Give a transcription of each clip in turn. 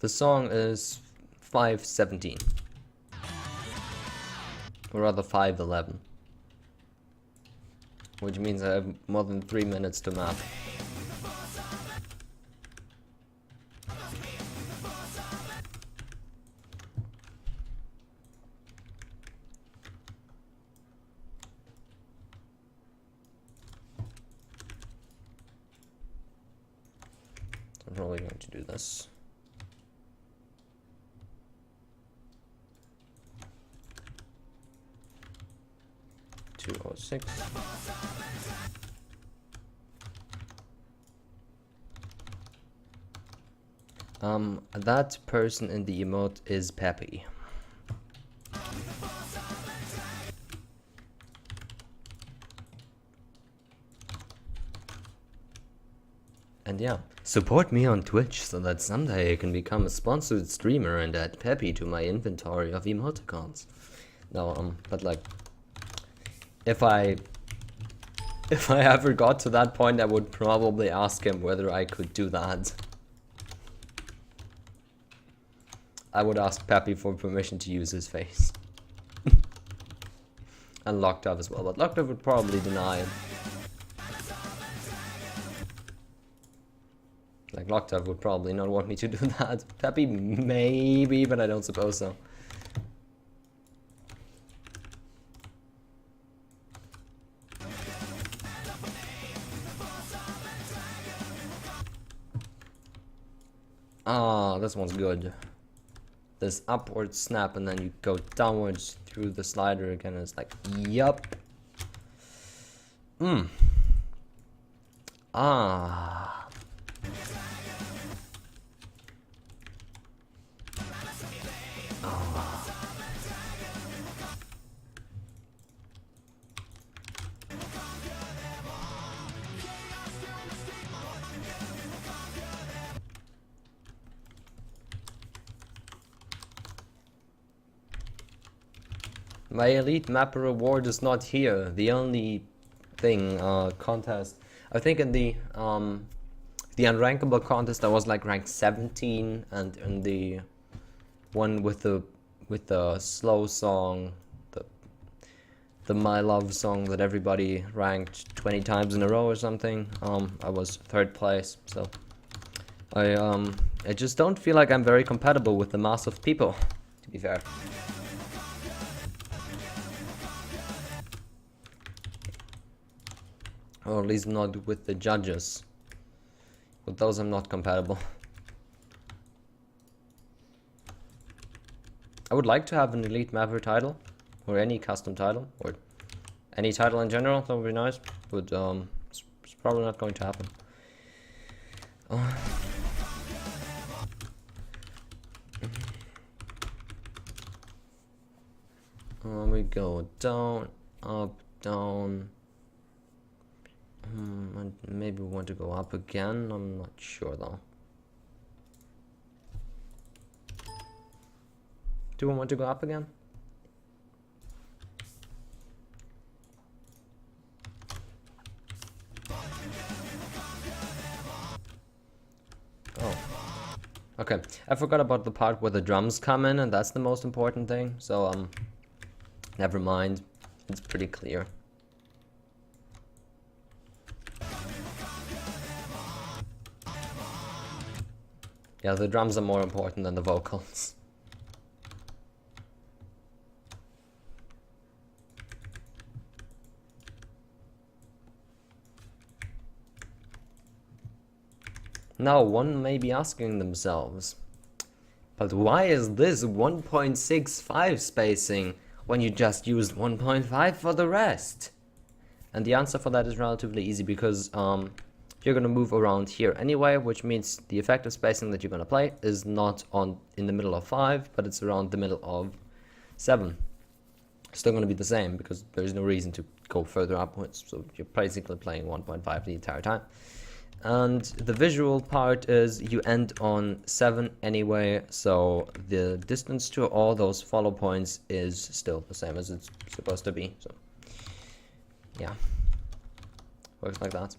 The song is 5:17. Or rather 5:11. Which means I have more than 3 minutes to map. I'm probably going to do this. $206. That person in the emote is Peppy. And yeah, support me on Twitch so that someday I can become a sponsored streamer and add Peppy to my inventory of emoticons. No, but like, if I ever got to that point, I would probably ask him whether I could do that. I would ask Peppy for permission to use his face. And Locked Up as well, but Locked Up would probably deny it. Like, Locked Up would probably not want me to do that. Peppy maybe, but I don't suppose so. Ah, this one's good. This upward snap and then you go downwards through the slider again. And it's like, yup. Ah. My Elite Mapper award is not here. The only thing, contest, I think in the unrankable contest I was like ranked 17, and in the one with the slow song, the My Love song that everybody ranked 20 times in a row or something, I was 3rd place. So I just don't feel like I'm very compatible with the mass of people, to be fair. Or at least not with the judges. With those I'm not compatible. I would like to have an Elite Mapper title, or any custom title, or any title in general, that would be nice, but it's probably not going to happen. We go down, up, down. Maybe we want to go up again, I'm not sure though. Do we want to go up again? Oh. Okay, I forgot about the part where the drums come in, and that's the most important thing, so never mind. It's pretty clear. Yeah, the drums are more important than the vocals. Now, one may be asking themselves, but why is this 1.65 spacing when you just used 1.5 for the rest? And the answer for that is relatively easy, because you're going to move around here anyway, which means the effective spacing that you're going to play is not in the middle of 5, but it's around the middle of 7. Still going to be the same, because there's no reason to go further upwards, so you're basically playing 1.5 the entire time. And the visual part is you end on 7 anyway, so the distance to all those follow points is still the same as it's supposed to be, so yeah, works like that.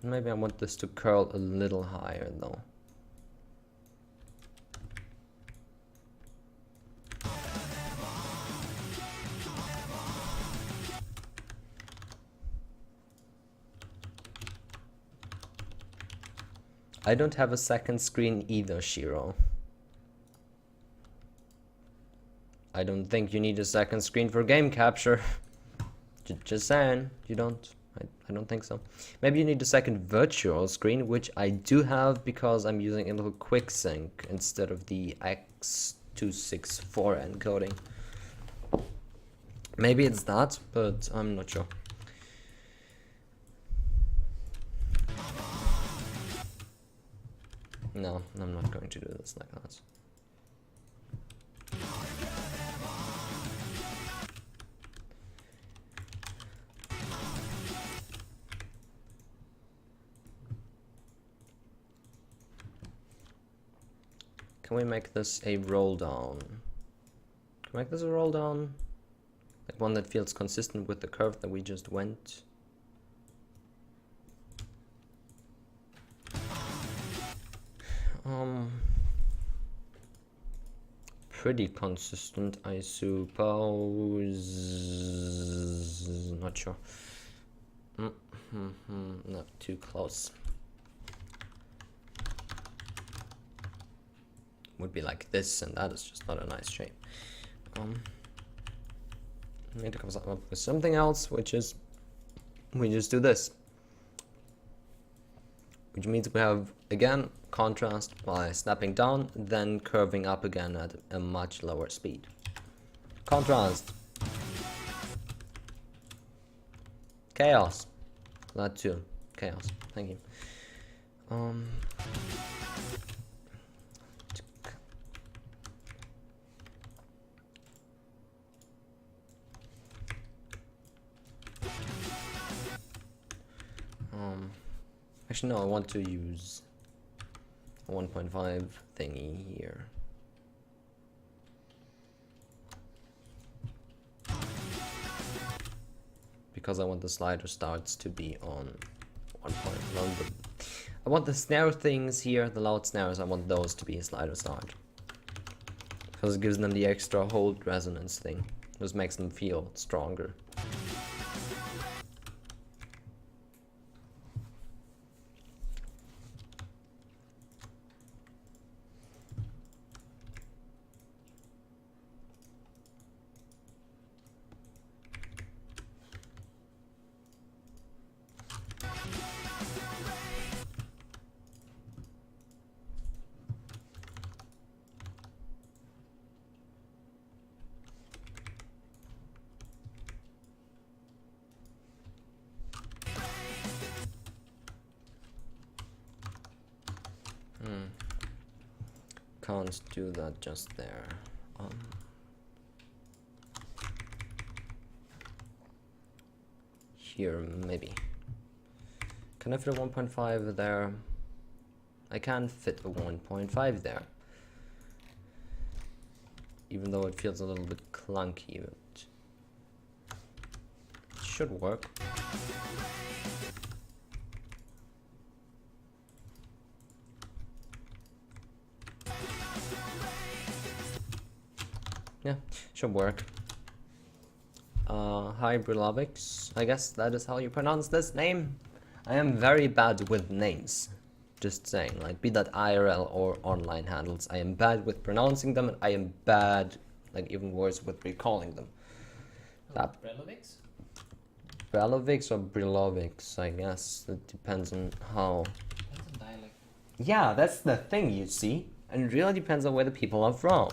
Maybe I want this to curl a little higher though. I don't have a second screen either, Shiro. I don't think you need a second screen for game capture. Just saying, you don't. I don't think so. Maybe you need a second virtual screen, which I do have because I'm using a little quick sync instead of the X264 encoding. Maybe it's that, but I'm not sure. No, I'm not going to do this like that. Can we make this a roll down? Can we make this a roll down? Like one that feels consistent with the curve that we just went. Pretty consistent, I suppose. Not sure. Not too close. Would be like this, and that is just not a nice shape. Need to come up with something else, which is we just do this, which means we have again contrast by snapping down, then curving up again at a much lower speed. Contrast. Chaos. That too. Chaos. Thank you. Actually, no, I want to use a 1.5 thingy here. Because I want the slider starts to be on 1.1. I want the snare things here, the loud snares, I want those to be a slider start. Because it gives them the extra hold resonance thing. Just makes them feel stronger. Can't do that just there. Here, maybe. Can I fit a 1.5 there? I can fit a 1.5 there. Even though it feels a little bit clunky, but it should work. Yeah, should work. Hi Brilovix, I guess that is how you pronounce this name. I am very bad with names. Just saying, like, be that IRL or online handles. I am bad with pronouncing them, and I am bad, like, even worse with recalling them. Brilovix? Brilovix or Brilovix, I guess. It depends on how... Depends on dialect. Yeah, that's the thing, you see. And it really depends on where the people are from.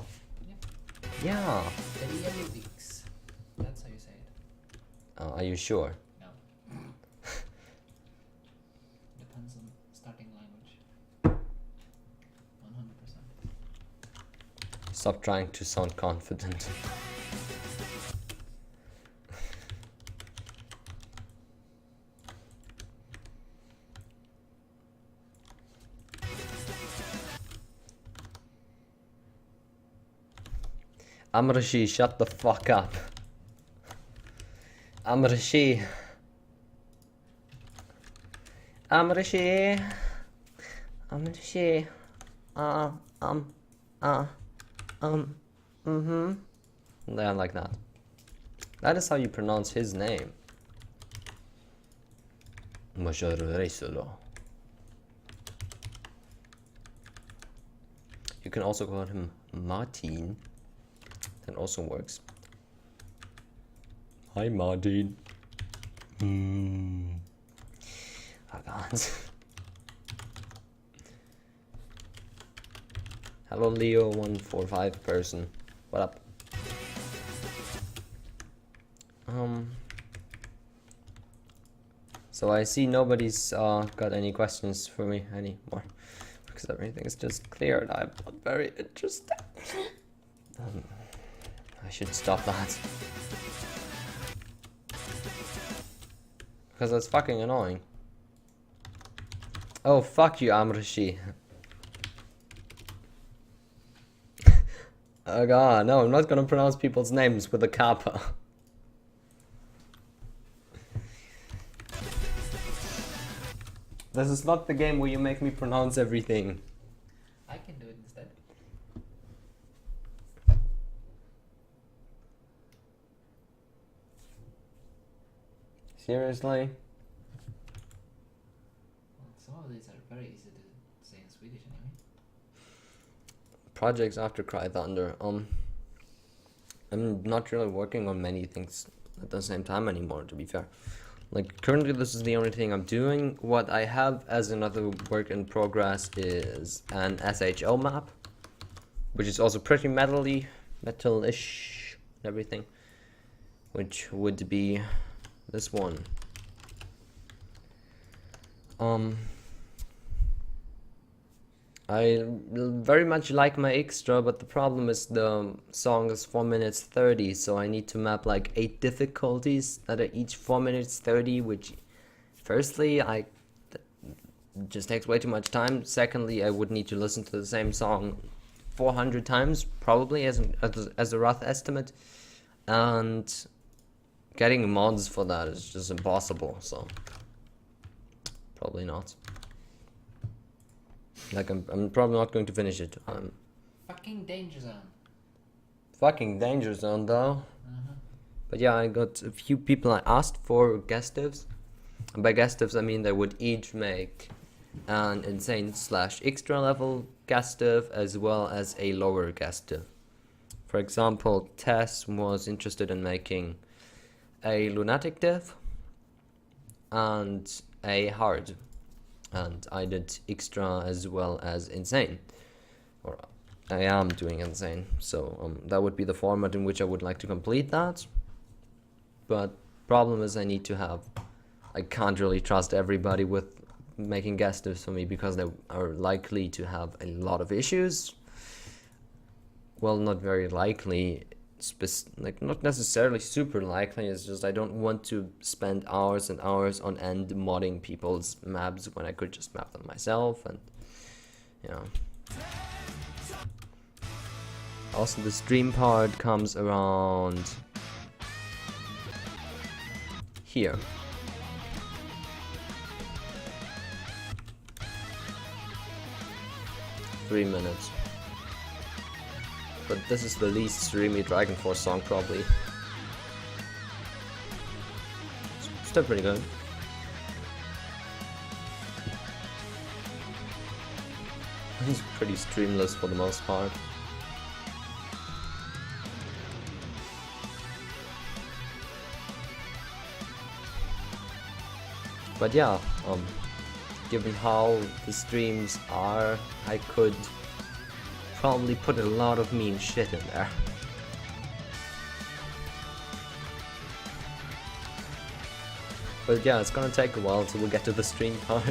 Yeah. Brilovix. That's how you say it. Are you sure? No. Depends on starting language. 100%. Stop trying to sound confident. Amrashi, shut the fuck up. Amrashi. Rishi. I'm Rishi. Yeah, like that. That is how you pronounce his name. You can also call him Martin. That also works. Hi, Martin. I can't. Hello, Leo 145 person. What up? So I see nobody's got any questions for me anymore because everything is just cleared. I'm not very interested. I should stop that because that's fucking annoying. Oh, fuck you, Amrishi. Oh god, no, I'm not gonna pronounce people's names with a kappa. This is not the game where you make me pronounce everything. I can do it instead. Seriously? Well, some of these are very easy to say in Swedish anyway. Projects after Cry Thunder. I'm not really working on many things at the same time anymore, to be fair. Like, currently this is the only thing I'm doing. What I have as another work in progress is an SHO map, which is also pretty metal-ish and everything, which would be this one. I very much like my extra, but the problem is the song is 4 minutes 30, so I need to map like 8 difficulties that are each 4 minutes 30, which firstly just takes way too much time. Secondly, I would need to listen to the same song 400 times, probably as a rough estimate, and getting mods for that is just impossible, so probably not. Like, I'm probably not going to finish it. Fucking danger zone. Fucking danger zone, though. But yeah, I got a few people I asked for guest divs. And by guest divs, I mean they would each make an insane / extra level guest div as well as a lower guest div. For example, Tess was interested in making a lunatic div and a hard. And I did extra as well as insane, or I am doing insane, so that would be the format in which I would like to complete that. But problem is I can't really trust everybody with making guest divs for me because they are likely to have a lot of issues. Well, not very likely, like not necessarily super likely, it's just I don't want to spend hours and hours on end modding people's maps when I could just map them myself, and you know. Also, the stream part comes around here. Three minutes. But this is the least streamy DragonForce song, probably. Still pretty good. It's pretty streamless for the most part. But yeah, given how the streams are, I could probably put a lot of mean shit in there. But yeah, it's gonna take a while till we get to the stream part.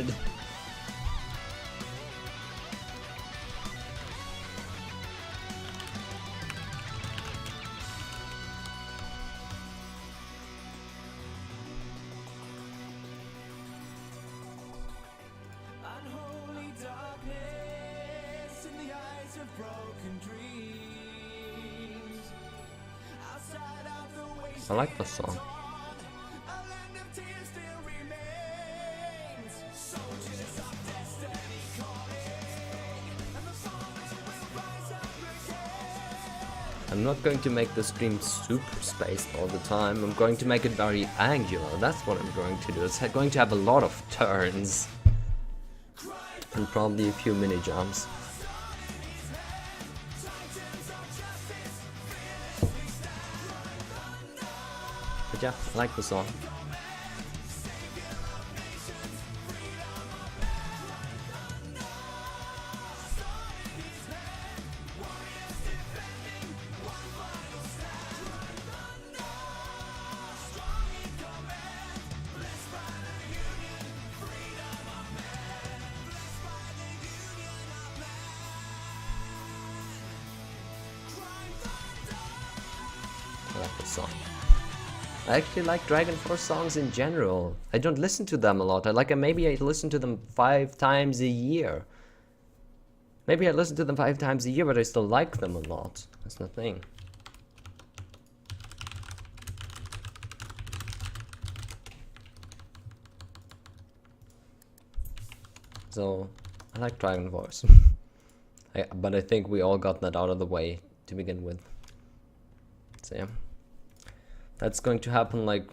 I like the song. I'm not going to make the stream super spaced all the time. I'm going to make it very angular. That's what I'm going to do. It's going to have a lot of turns. And probably a few mini jumps. But yeah, I like the song. I like the song. I actually like DragonForce songs in general. I don't listen to them a lot. Maybe I listen to them 5 times a year. Maybe I listen to them 5 times a year, but I still like them a lot. That's the thing. So, I like DragonForce. But I think we all got that out of the way to begin with. So yeah. That's going to happen like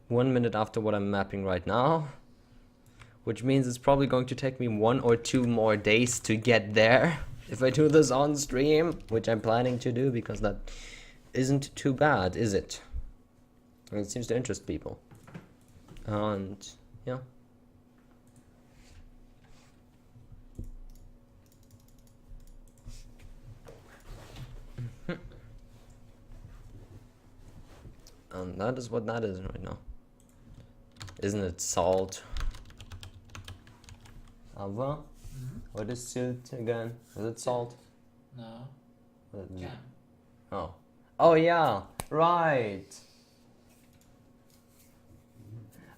1 minute after what I'm mapping right now. Which means it's probably going to take me 1 or 2 more days to get there. If I do this on stream, which I'm planning to do because that isn't too bad, is it? It seems to interest people. And yeah. And that is what that is right now. Isn't it salt? Ava? What is silt again? Is it salt? No. What is it? Jam. Oh. Oh yeah, right.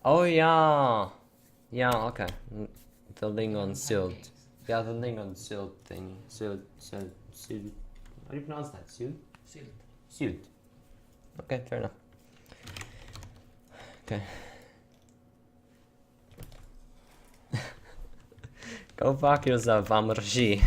Oh yeah. Yeah, okay. The thing on silt. Pancakes. Yeah, the thing on silt thing. Silt. How do you pronounce that? Silt? Silt. Silt. Okay, fair enough. Okay. Go fuck yourself, Amarji.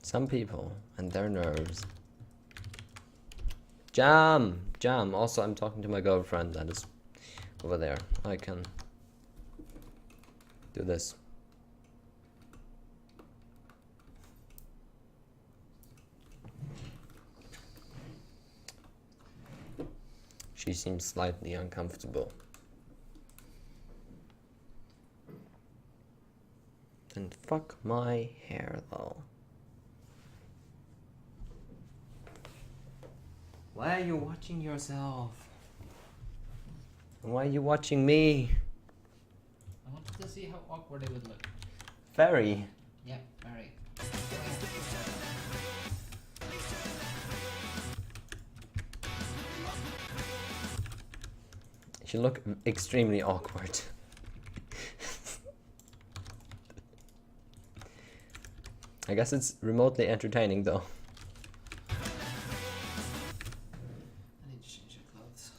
Some people and their nerves. Jam! Jam! Also, I'm talking to my girlfriend that is over there. I can do this. She seems slightly uncomfortable. And fuck my hair though. Why are you watching yourself? And why are you watching me? I wanted to see how awkward it would look. Very. Yeah, very. You look extremely awkward. I guess it's remotely entertaining though. I need to change your clothes.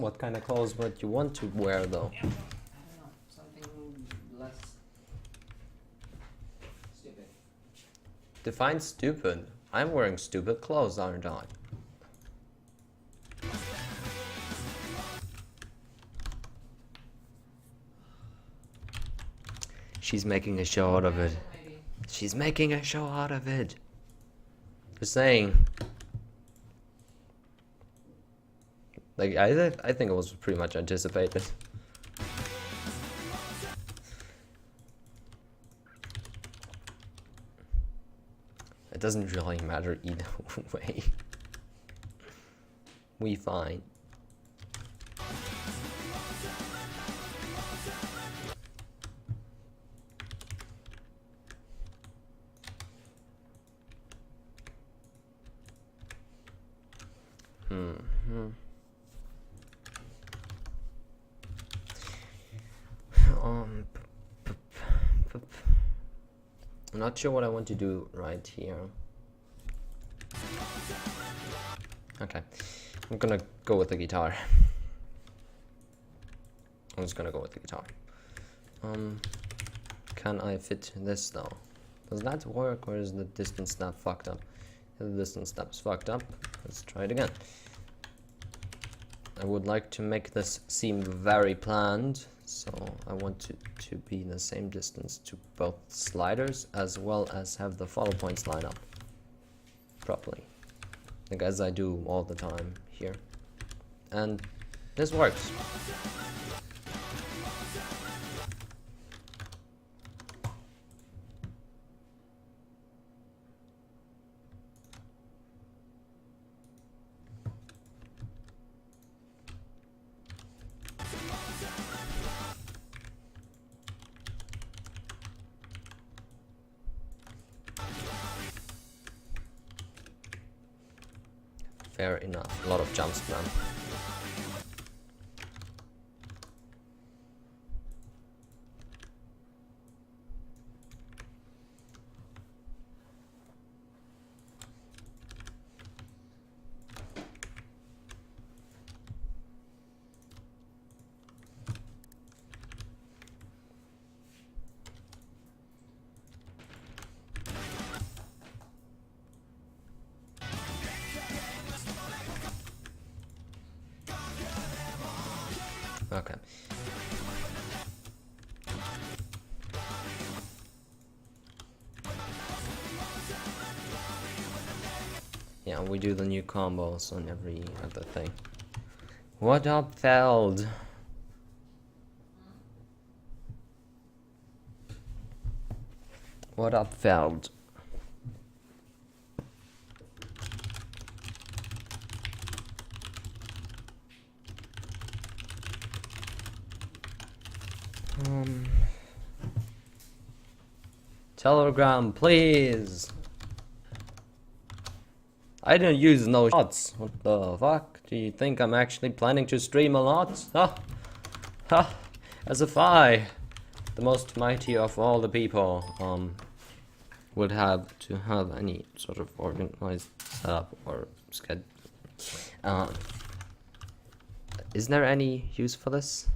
What kind of clothes would you want to wear though? I don't know. Something less stupid. Define stupid. I'm wearing stupid clothes, aren't I? She's making a show out of it. Maybe. She's making a show out of it. Just saying. Like, I think it was pretty much anticipated. It doesn't really matter either way. We fine. I'm not sure what I want to do right here. Okay, I'm gonna go with the guitar. I'm just gonna go with the guitar. Can I fit this though? Does that work, or is the distance snap fucked up? If the distance snap is fucked up, let's try it again. I would like to make this seem very planned, so I want it to be the same distance to both sliders as well as have the follow points line up properly, like as I do all the time here. And this works. Fair enough. A lot of jumps, man. Okay. Yeah, we do the new combos on every other thing. What up, Feld? What up, Feld? Telegram, please. I didn't use no shots. What the fuck? Do you think I'm actually planning to stream a lot? Huh? Huh? As if I, the most mighty of all the people, would have to have any sort of organized setup or schedule. Is there any use for this?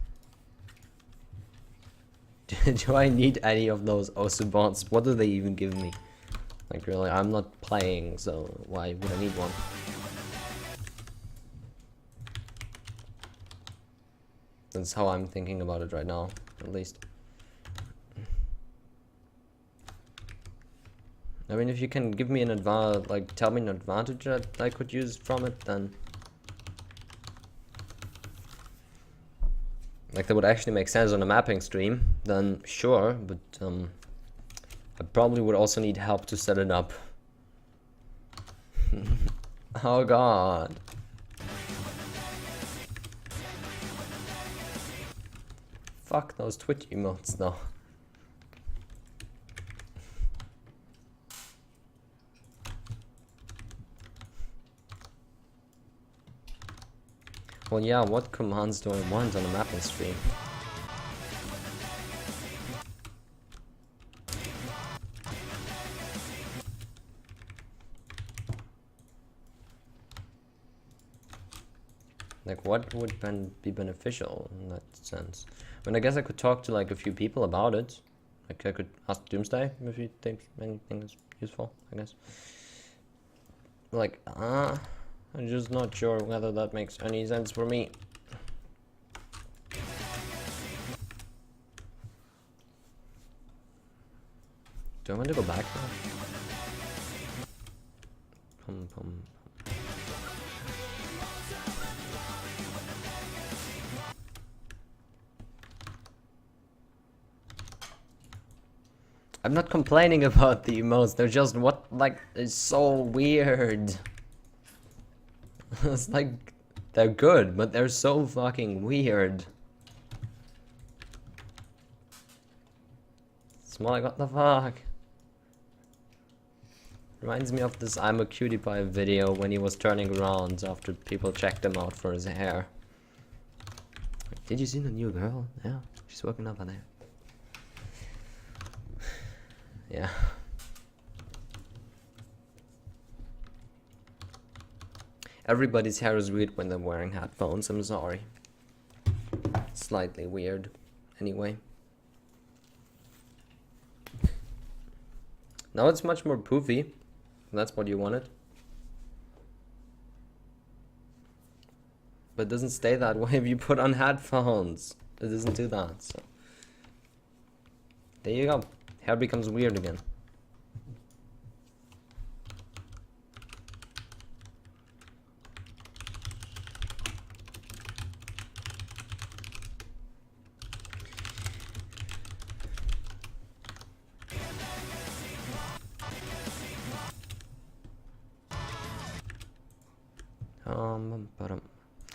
Do I need any of those Osubons? What do they even give me? Like, really, I'm not playing, so why would I need one? That's how I'm thinking about it right now, at least. I mean, if you can give me an advantage, like, tell me an advantage that I could use from it, then... like, that would actually make sense on a mapping stream, then sure, but I probably would also need help to set it up. Oh god. Fuck those Twitch emotes though. Well, yeah, what commands do I want on a mapping stream? Like, what would be beneficial in that sense? I mean, I guess I could talk to, like, a few people about it. Like, I could ask Doomsday if he thinks anything is useful, I guess. Like, I'm just not sure whether that makes any sense for me. Do I want to go back now? Pum pum. I'm not complaining about the emotes, they're just what, like, it's so weird. It's like, they're good, but they're so fucking weird. It's more like, what the fuck? Reminds me of this I'm a Cutie Pie video when he was turning around after people checked him out for his hair. Did you see the new girl? Yeah, she's working up on there. Yeah. Everybody's hair is weird when they're wearing headphones, I'm sorry. Slightly weird, anyway. Now it's much more poofy. That's what you wanted. But it doesn't stay that way if you put on headphones. It doesn't do that, so. There you go. Hair becomes weird again.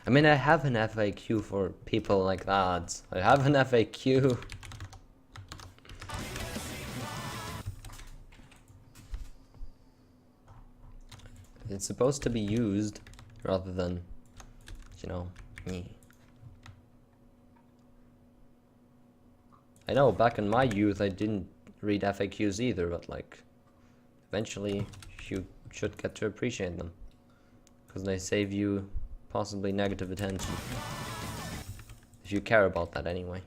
I mean, I have an FAQ for people like that. I have an FAQ. It's supposed to be used rather than, you know, me. I know back in my youth I didn't read FAQs either, but like, eventually you should get to appreciate them. Because they save you possibly negative attention. If you care about that anyway.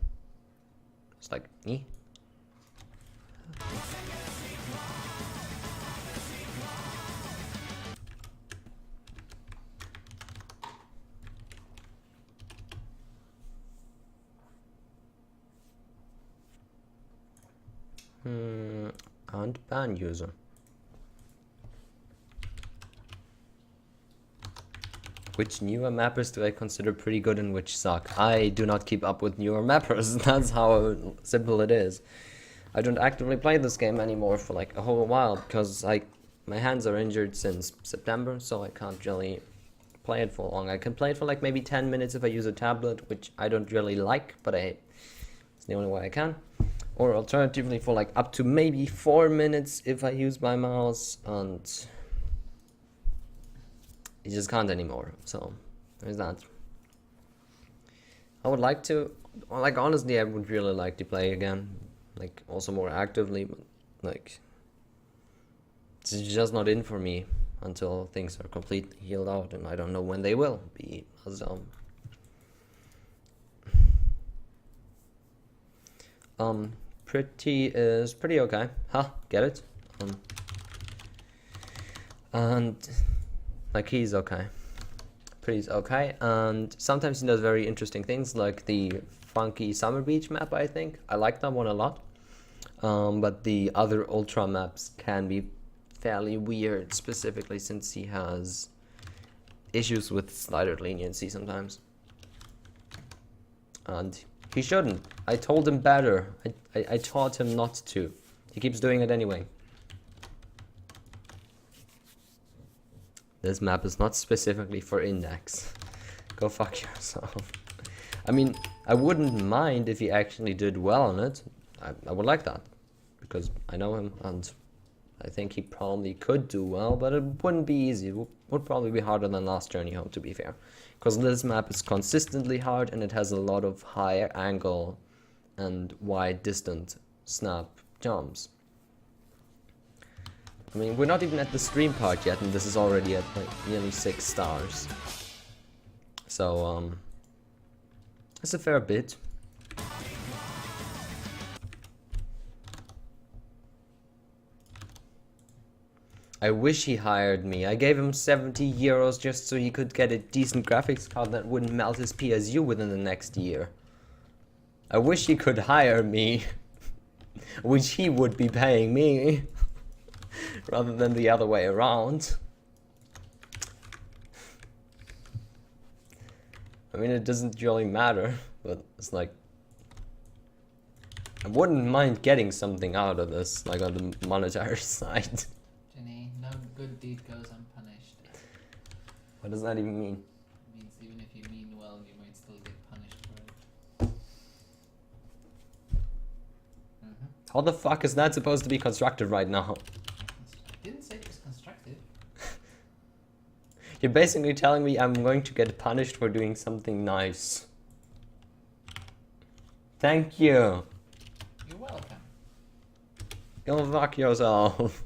It's like, me? And ban user. Which newer mappers do I consider pretty good and which suck? I do not keep up with newer mappers. That's how simple it is. I don't actively play this game anymore for like a whole while because my hands are injured since September, so I can't really play it for long. I can play it for like maybe 10 minutes if I use a tablet, which I don't really like, but it's the only way I can. Or alternatively for like up to maybe 4 minutes if I use my mouse, and you just can't anymore, so there's that. I would like to, like, honestly, I would really like to play again, like, also more actively, but, like, it's just not in for me until things are completely healed out, and I don't know when they will be, so. Pretty is pretty okay. Huh, get it? And like, he's okay. Pretty's okay, and sometimes he does very interesting things, like the funky summer beach map, I think. I like that one a lot. But the other ultra maps can be fairly weird, specifically since he has issues with slider leniency sometimes. And he shouldn't. I told him better. I taught him not to. He keeps doing it anyway. This map is not specifically for index. Go fuck yourself. I mean, I wouldn't mind if he actually did well on it. I would like that. Because I know him and I think he probably could do well, but it wouldn't be easy. It would probably be harder than Last Journey Home, to be fair. Because this map is consistently hard and it has a lot of high angle and wide distant snap jumps. I mean, we're not even at the stream part yet, and this is already at like nearly 6 stars. So, that's a fair bit. I wish he hired me. I gave him 70 euros just so he could get a decent graphics card that wouldn't melt his PSU within the next year. I wish he could hire me, which he would be paying me, rather than the other way around. I mean, it doesn't really matter, but it's like, I wouldn't mind getting something out of this, like on the monetary side. Jenny, no good deed goes unpunished. What does that even mean? It means even if you mean well, you might still get punished for it. How the fuck is that supposed to be constructive right now? I didn't say it was constructive. You're basically telling me I'm going to get punished for doing something nice. Thank you. You're welcome. Go fuck yourself.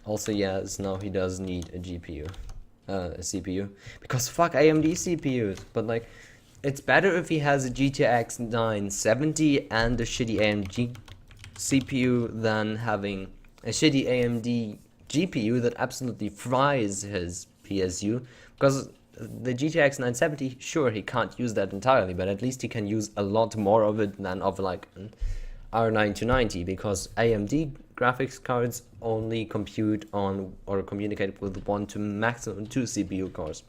Also, yes, now he does need a GPU, a CPU, because fuck AMD CPUs. But like, it's better if he has a GTX 970 and a shitty AMD CPU than having a shitty AMD GPU that absolutely fries his PSU. Because the GTX 970, sure, he can't use that entirely, but at least he can use a lot more of it than of like an R9 290, because AMD graphics cards only compute on or communicate with 1 to maximum 2 CPU cores.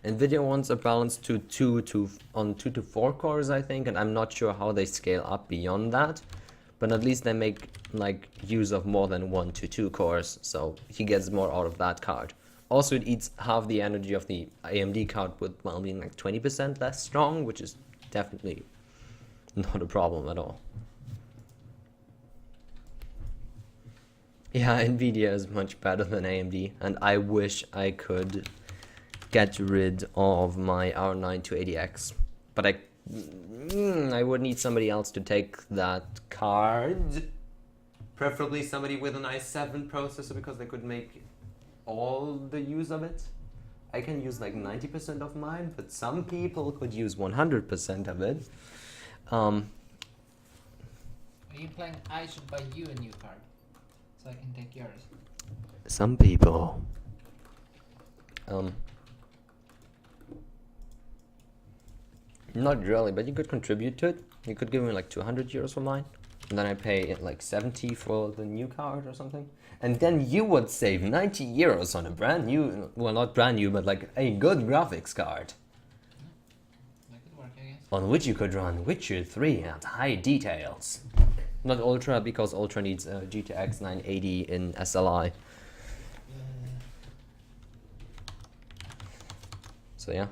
Nvidia wants a balance to 2 to 4 cores, I think, and I'm not sure how they scale up beyond that, but at least they make like use of more than 1 to 2 cores, so he gets more out of that card. Also, it eats half the energy of the AMD card with, well, being like 20% less strong, which is definitely not a problem at all. Yeah, Nvidia is much better than AMD, and I wish I could get rid of my R9 280X, but I would need somebody else to take that card. Preferably somebody with an i7 processor, because they could make all the use of it. I can use like 90% of mine, but some people could use 100% of it. Are you implying I should buy you a new card so I can take yours? Some people. Not really, but you could contribute to it. You could give me like 200 euros for mine, and then I pay like 70 for the new card or something. And then you would save 90 euros on a brand new, well, not brand new, but like a good graphics card. That could work, I guess. On which you could run Witcher 3 at high details. Not Ultra, because Ultra needs a GTX 980 in SLI. So yeah.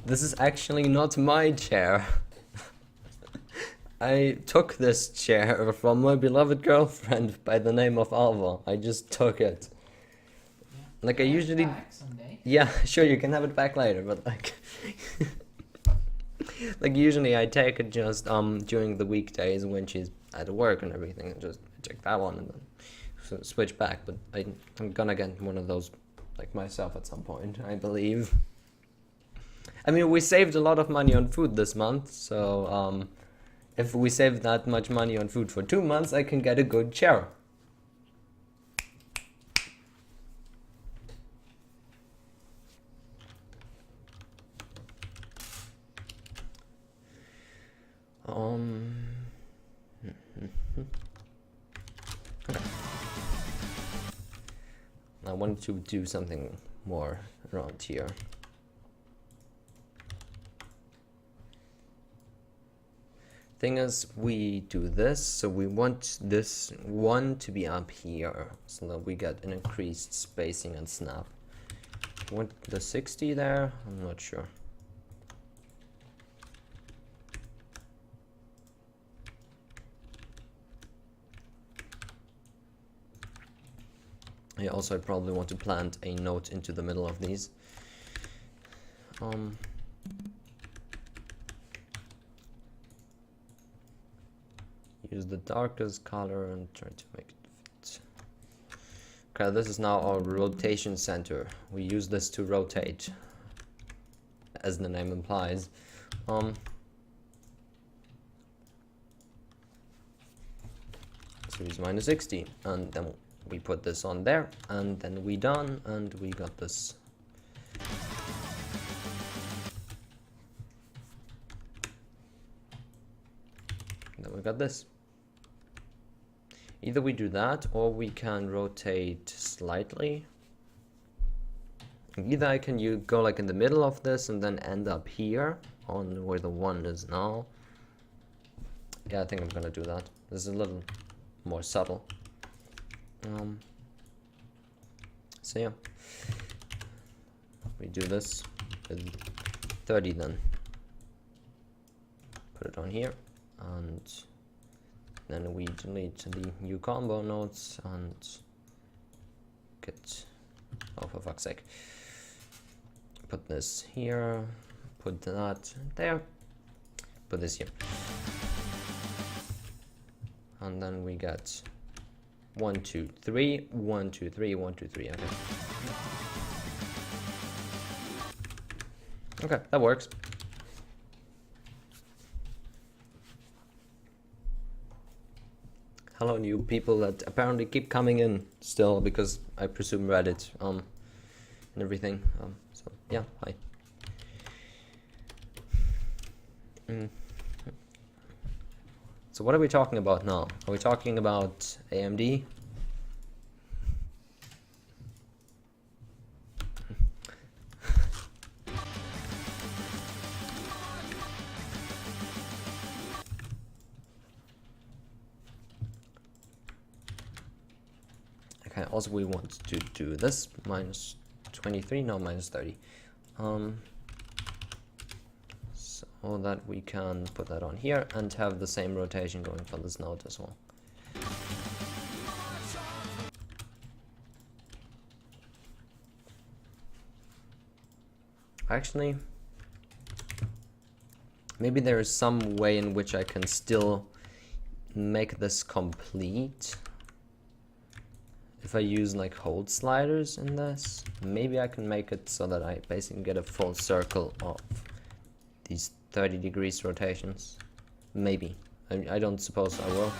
This is actually not my chair. I took this chair from my beloved girlfriend by the name of Alva. I just took it. Yeah. Like I usually... Someday. Yeah, sure, you can have it back later, but like... like usually I take it just during the weekdays when she's at work and everything, and just check that one and then switch back. But I'm gonna get one of those like myself at some point, I believe. I mean, we saved a lot of money on food this month, so if we save that much money on food for 2 months, I can get a good chair. Okay. I wanted to do something more around here. Thing is, we do this, so we want this one to be up here, so that we get an increased spacing and snap. Want the 60 there? I'm not sure. I also probably want to plant a note into the middle of these. Use the darkest color and try to make it fit. Okay, this is now our rotation center. We use this to rotate, as the name implies. So use minus 60, and then we put this on there, and then we done, and we got this. Then we got this. Either we do that, or we can rotate slightly. Either I can go like in the middle of this and then end up here on where the 1 is now. Yeah, I think I'm gonna do that. This is a little more subtle. So yeah, we do this with 30 then. Put it on here, and then we delete the new combo nodes and get, oh for fuck's sake, put this here, put that there, put this here. and then we get 1, 2, 3, 1, 2, 3, 1, 2, 3. Okay. Okay, that works. Hello, new people that apparently keep coming in still, because I presume Reddit and everything. So yeah, hi. So what are we talking about now? Are we talking about AMD? Okay, also we want to do this, minus 23, no, minus 30. So that we can put that on here and have the same rotation going for this node as well. Actually, maybe there is some way in which I can still make this complete. If I use like hold sliders in this, maybe I can make it so that I basically get a full circle of these 30 degrees rotations. Maybe. I don't suppose I will.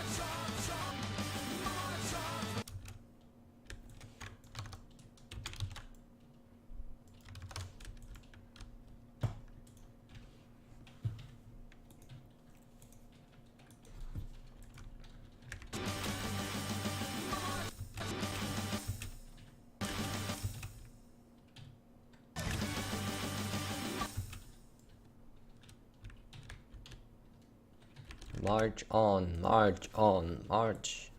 March on, march on, march.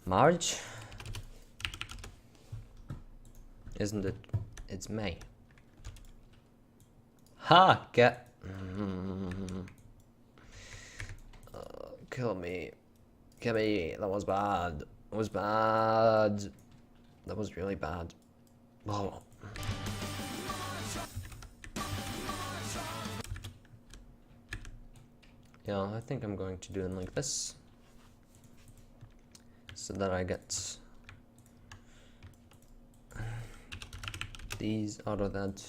March? Isn't it? It's May. Ha! Get. Kill me. Kill me. That was bad. That was bad. That was really bad. Oh. Yeah, I think I'm going to do it like this, so that I get these out of that,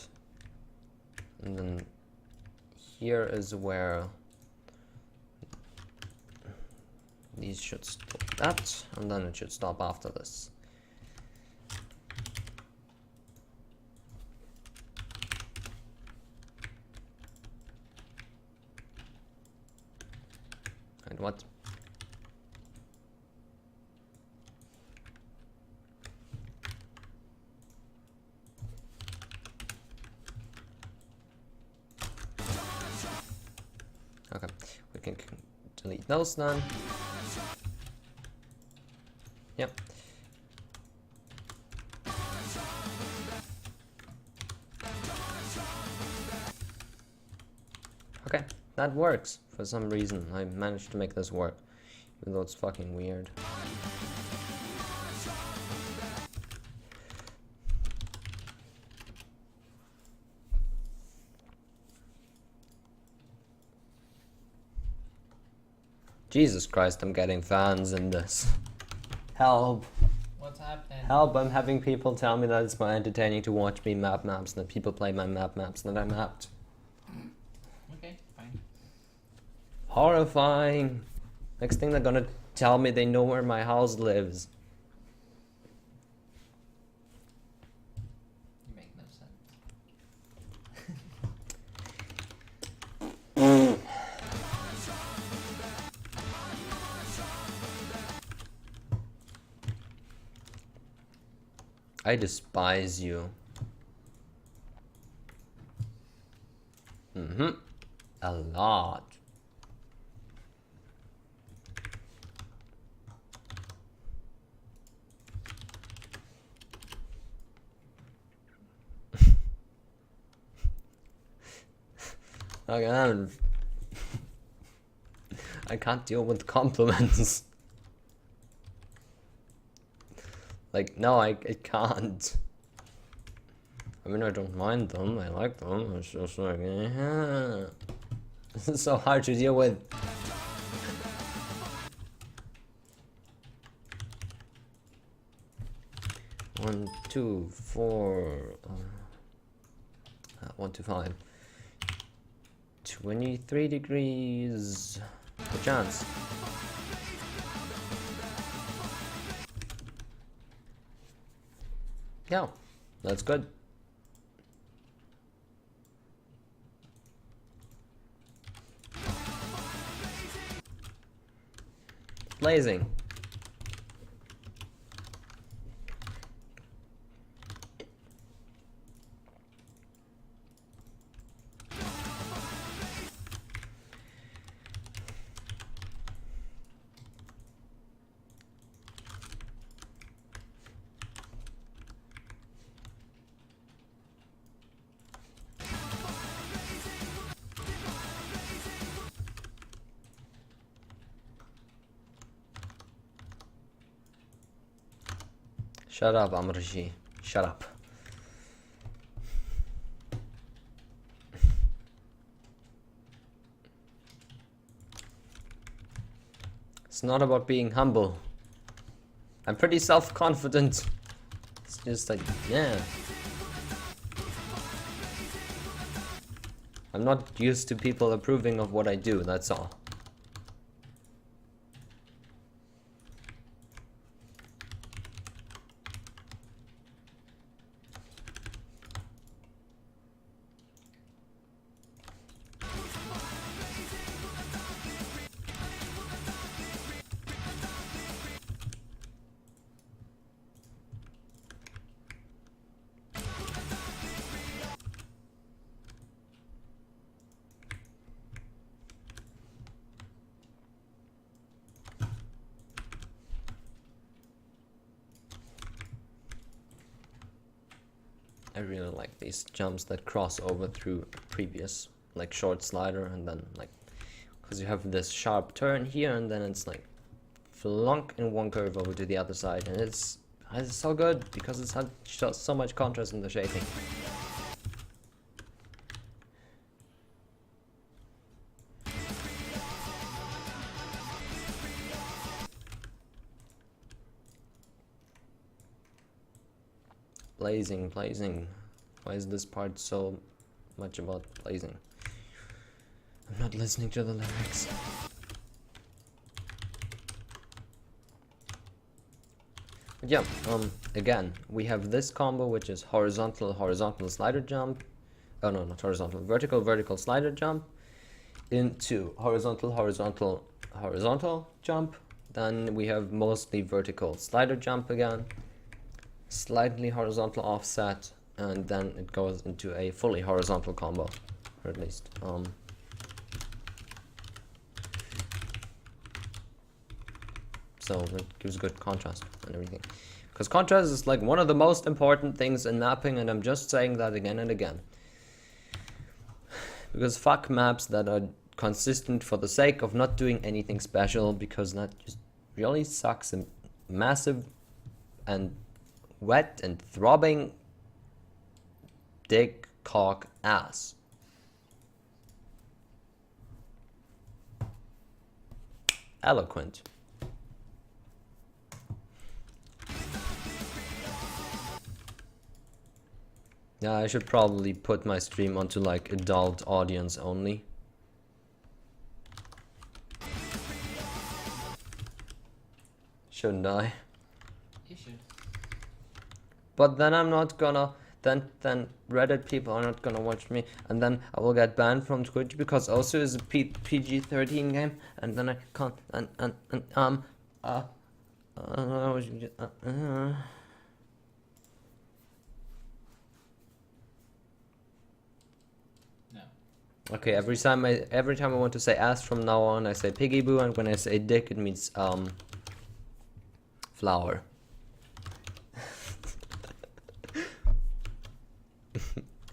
and then here is where these should stop that, and then it should stop after this. And what? Okay, we can delete those then. Yep. Okay, that works. For some reason, I managed to make this work, even though it's fucking weird. Jesus Christ, I'm getting fans in this. Help. What's happening? Help, I'm having people tell me that it's more entertaining to watch me map maps, that people play my map maps that I mapped. Okay, fine. Horrifying. Next thing they're gonna tell me they know where my house lives. You make no sense. I despise you. A lot. Again. I can't deal with compliments. Like, no, I can't. I mean, I don't mind them, I like them, it's just like, This is so hard to deal with. 2, 4, 1 to 5. 23 degrees. Good chance. Yeah, that's good. Blazing. Shut up, Amraji. Shut up. It's not about being humble. I'm pretty self-confident. It's just like, yeah. I'm not used to people approving of what I do, that's all. I really like these jumps that cross over through a previous like short slider, and then like, because you have this sharp turn here and then it's like flunk in one curve over to the other side, and it's so good because it's had so much contrast in the shaping. Blazing, blazing. Why is this part so much about blazing? I'm not listening to the lyrics. But yeah, again, we have this combo which is horizontal, horizontal slider jump. Oh no, not horizontal, vertical, vertical slider jump into horizontal, horizontal, horizontal jump. Then we have mostly vertical slider jump again. Slightly horizontal offset, and then it goes into a fully horizontal combo, or at least so it gives good contrast and everything, because contrast is like one of the most important things in mapping, and I'm just saying that again and again, because fuck maps that are consistent for the sake of not doing anything special, because that just really sucks a massive and wet and throbbing dick cock ass. Eloquent. Yeah, I should probably put my stream onto like adult audience only. Shouldn't I? You should. But then I'm not gonna, then Reddit people are not gonna watch me, and then I will get banned from Twitch, because also is a PG-13 game, and then I can't, No. Okay, every time I want to say ass from now on, I say piggy boo, and when I say dick, it means flower.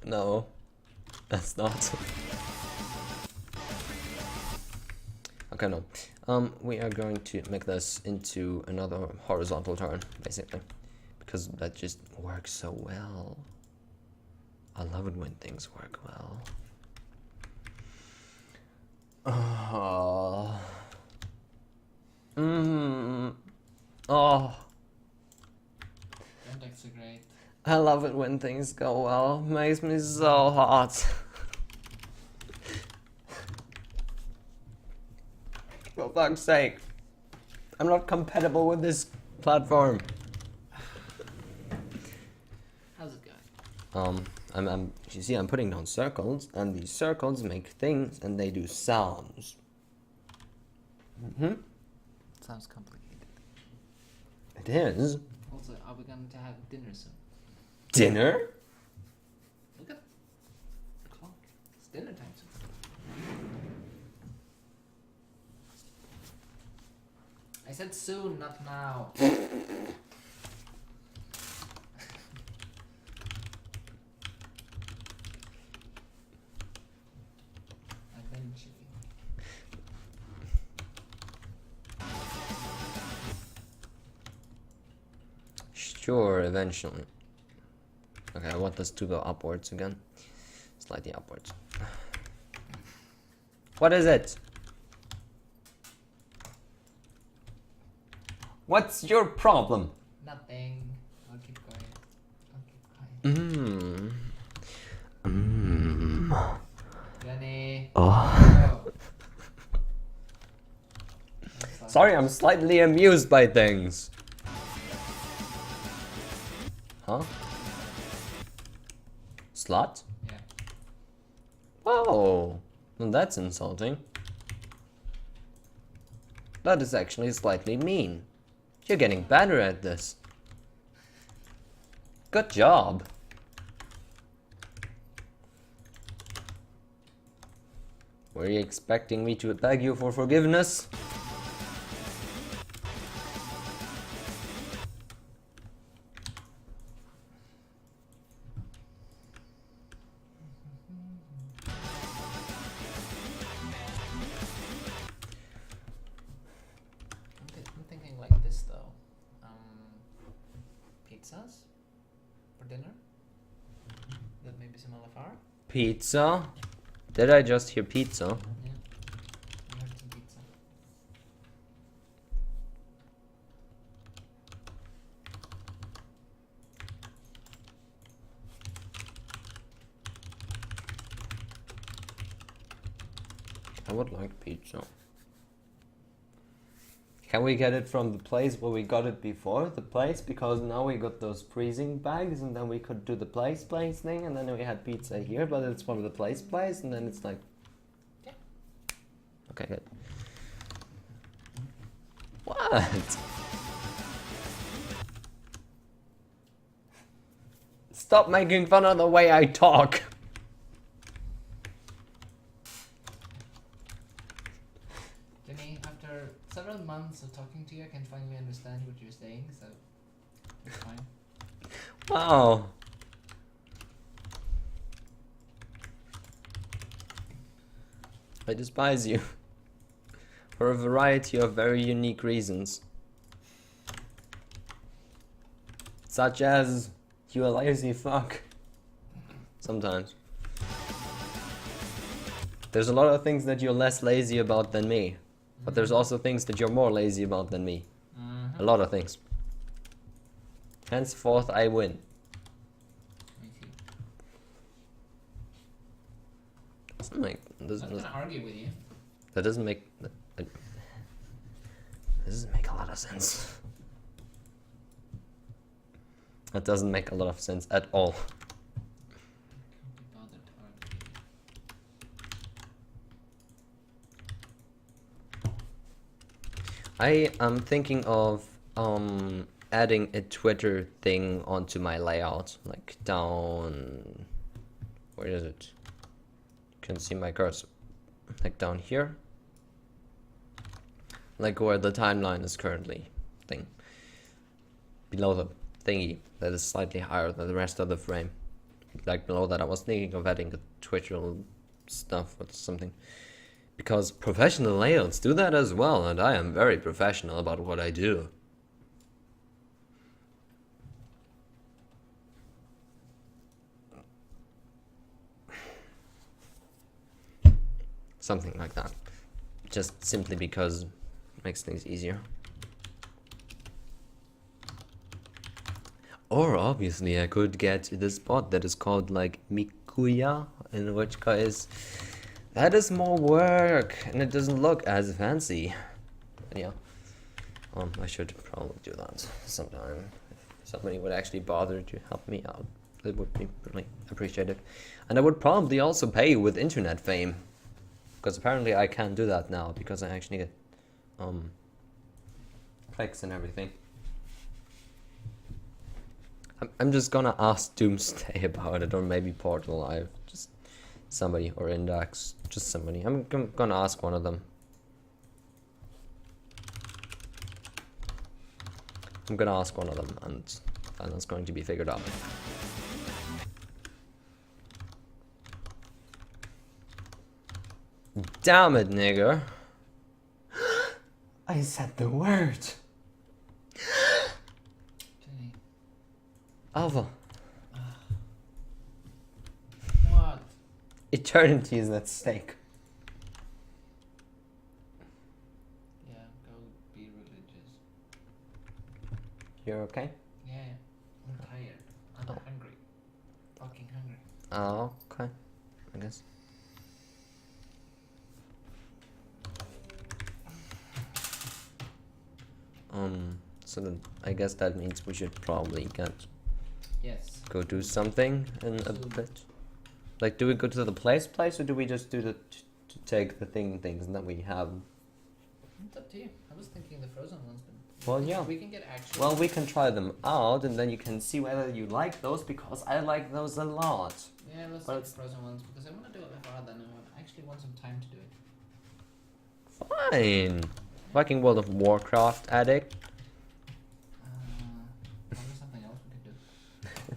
No, that's not. Okay, no. We are going to make this into another horizontal turn, basically, because that just works so well. I love it when things work well. Oh. Oh. Don't exaggerate. I love it when things go well. Makes me so hot. For fuck's sake. I'm not compatible with this platform. How's it going? You see, I'm putting down circles, and these circles make things, and they do sounds. Sounds complicated. It is. Also, are we going to have dinner soon? Dinner? Look at the clock. It's dinner time soon. I said soon, not now. Eventually. Sure, eventually. Okay, I want this to go upwards again. Slightly upwards. What is it? What's your problem? Nothing. I'll keep quiet. I'll keep quiet. Jenny. Oh. Go. Sorry, I'm slightly amused by things. Huh? Slut? Yeah. Oh, well, that's insulting. That is actually slightly mean. You're getting better at this. Good job. Were you expecting me to beg you for forgiveness? I'm thinking like this though. Pizzas for dinner. That may be some LFR. Pizza? Did I just hear pizza? Yeah. I heard some pizza. I would like pizza. Can we get it from the place where we got it before? The place? Because now we got those freezing bags and then we could do the place thing and then we had pizza here, but it's from the place and then it's like... Yeah. Okay, good. What? Stop making fun of the way I talk! Jenny, after several months of talking to you, I can finally understand what you're saying, so it's fine. Wow. I despise you. For a variety of very unique reasons. Such as, you a lazy fuck. Sometimes. There's a lot of things that you're less lazy about than me. But there's also things that you're more lazy about than me. A lot of things. Henceforth, I win. Me too. Doesn't make... I'm not gonna argue with you. That doesn't make... That doesn't make a lot of sense. That doesn't make a lot of sense at all. Can't be bothered to argue. I am thinking of adding a Twitter thing onto my layout, like down, where is it? You can see my cursor, like down here, like where the timeline is currently, thing, below the thingy that is slightly higher than the rest of the frame, like below that. I was thinking of adding a Twitter stuff or something. Because professional layouts do that as well, and I am very professional about what I do. Something like that. Just simply because it makes things easier. Or obviously I could get this bot that is called like Mikuya, in which case that is more work and it doesn't look as fancy. But yeah, I should probably do that sometime. If somebody would actually bother to help me out, it would be really appreciated. And I would probably also pay with internet fame, because apparently I can do that now because I actually get clicks and everything. I'm just gonna ask Doomsday about it, or maybe Portal Live, just somebody, or Index, just somebody. I'm gonna ask one of them. I'm gonna ask one of them, and it's going to be figured out. Damn it, nigger! I said the word. Alpha. What? Eternity is at stake. Yeah, go be religious. You're okay? Yeah, I'm tired. I'm hungry. Fucking hungry. Oh, okay. I guess. So then I guess that means we should probably go do something in a bit. Like, do we go to the place, or do we just do the to take the things that we have? It's up to you. I was thinking the frozen ones, but well, yeah. We can get actual. Well, we can try them out, and then you can see whether you like those, because I like those a lot. Yeah, let's take the frozen ones because I want to do it before then. I actually want some time to do it. Fine. Fucking World of Warcraft addict. Probably something else we could do.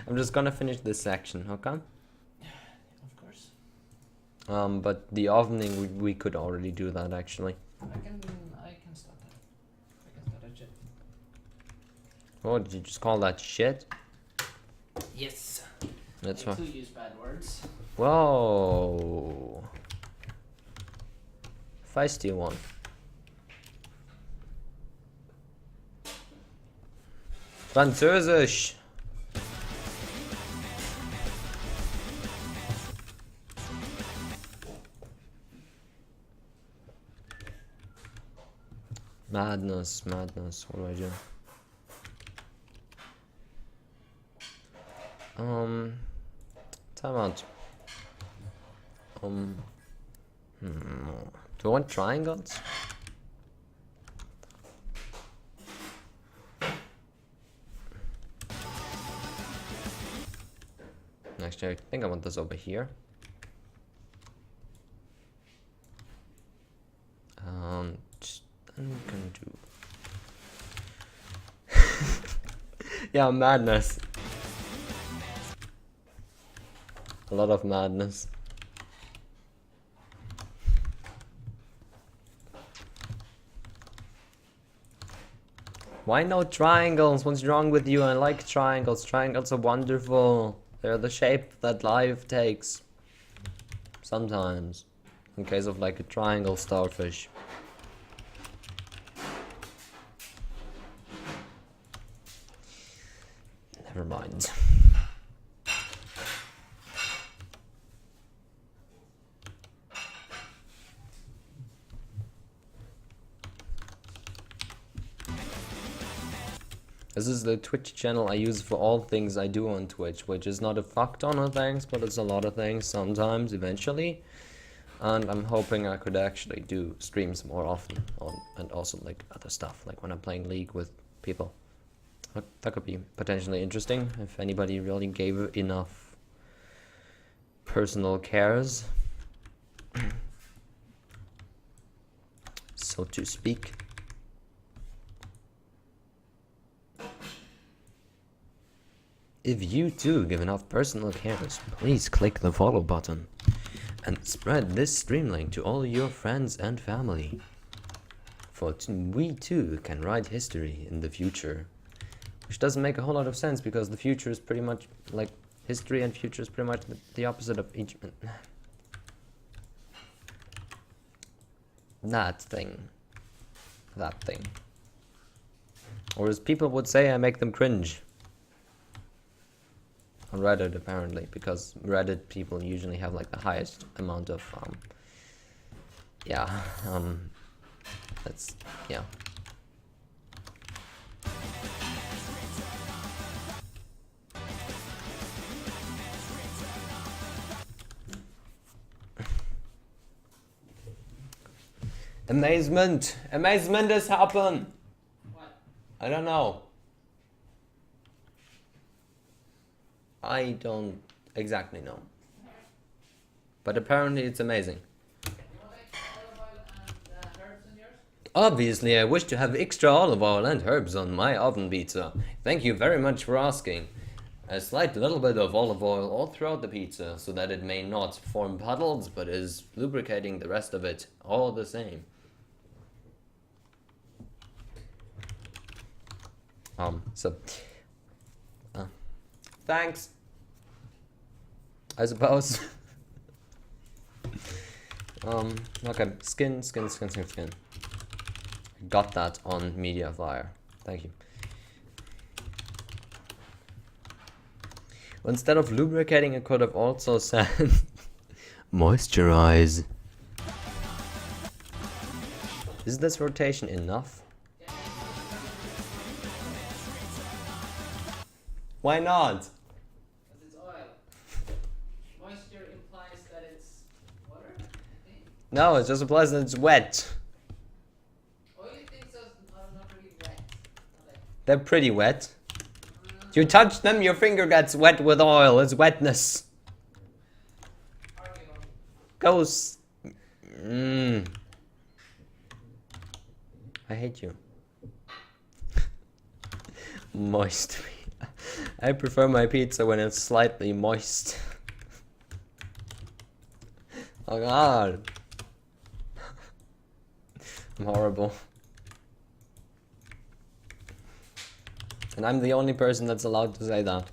I'm just gonna finish this section, okay? Of course. But the ovening we could already do that actually. I can start that. I can start that shit. Oh, did you just call that shit? Yes. That's I why. too use bad words. Whoa. Feisty one. Französisch. Madness. What do I do? Time out. Do I want triangles? Actually, I think I want this over here. I'm gonna do. Yeah, madness. A lot of madness. Why no triangles? What's wrong with you? I like triangles. Triangles are wonderful. They're the shape that life takes. Sometimes. In case of like a triangle starfish. Never mind. This is the Twitch channel I use for all things I do on Twitch, which is not a fuck ton of things, but it's a lot of things sometimes, eventually. And I'm hoping I could actually do streams more often, and also like other stuff, like when I'm playing League with people. That could be potentially interesting, if anybody really gave enough personal cares, so to speak. If you too give enough personal cares, please click the follow button and spread this stream link to all your friends and family. For we too can write history in the future. Which doesn't make a whole lot of sense because the future is pretty much like history, and future is pretty much the opposite of each. That thing. Or as people would say, I make them cringe. on Reddit apparently, because Reddit people usually have like the highest amount of yeah, that's, yeah. Amazement! Amazement has happened! What? I don't know. I don't exactly know. But apparently it's amazing. You want extra olive oil and herbs in yours? Obviously, I wish to have extra olive oil and herbs on my oven pizza. Thank you very much for asking. A slight little bit of olive oil all throughout the pizza so that it may not form puddles but is lubricating the rest of it all the same. So, thanks, I suppose. Okay, skin. Got that on Mediafire. Thank you. Instead of lubricating, I could have also said moisturize. Is this rotation enough? Why not? Because it's oil. Moisture implies that it's water, I think. No, it just implies that it's wet. Oily things are not really wet. Are they? They're pretty wet. You touch them, your finger gets wet with oil. It's wetness. Argue on. Goes. I hate you. Moist. I prefer my pizza when it's slightly moist. Oh god. I'm horrible. And I'm the only person that's allowed to say that.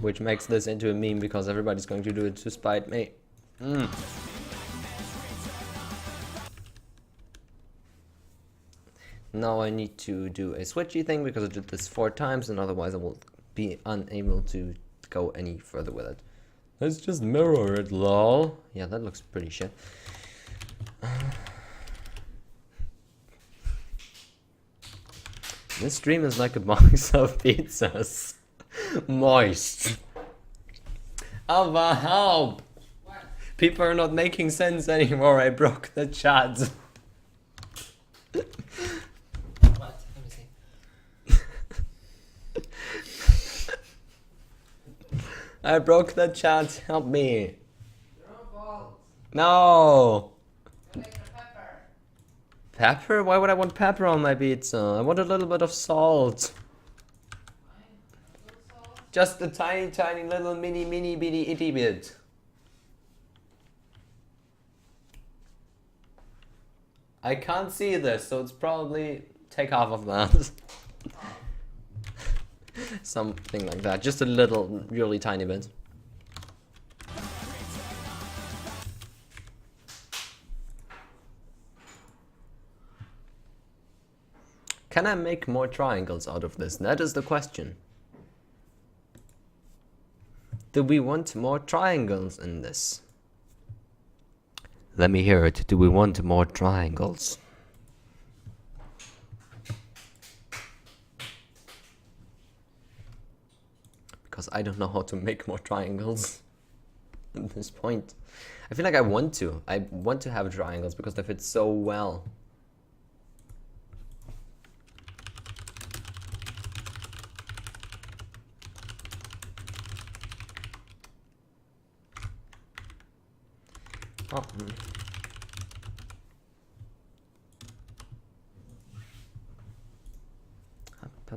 Which makes this into a meme because everybody's going to do it to spite me. Now I need to do a switchy thing because I did this 4 times and otherwise I will be unable to go any further with it. Let's just mirror it, lol. Yeah, that looks pretty shit. This stream is like a box of pizzas. Moist. Alva, help! What? People are not making sense anymore. I broke the chat. What? Let me see. I broke the chat. Help me. Your own fault. No. You like the pepper. Pepper? Why would I want pepper on my pizza? I want a little bit of salt. Fine. A little salt. Just a tiny little mini bitty itty bit. I can't see this, so it's probably take half of that. Something like that. Just a little, really tiny bit. Can I make more triangles out of this? That is the question. Do we want more triangles in this? Let me hear it. Do we want more triangles? Because I don't know how to make more triangles at this point. I feel like I want to. I want to have triangles because they fit so well. Oh.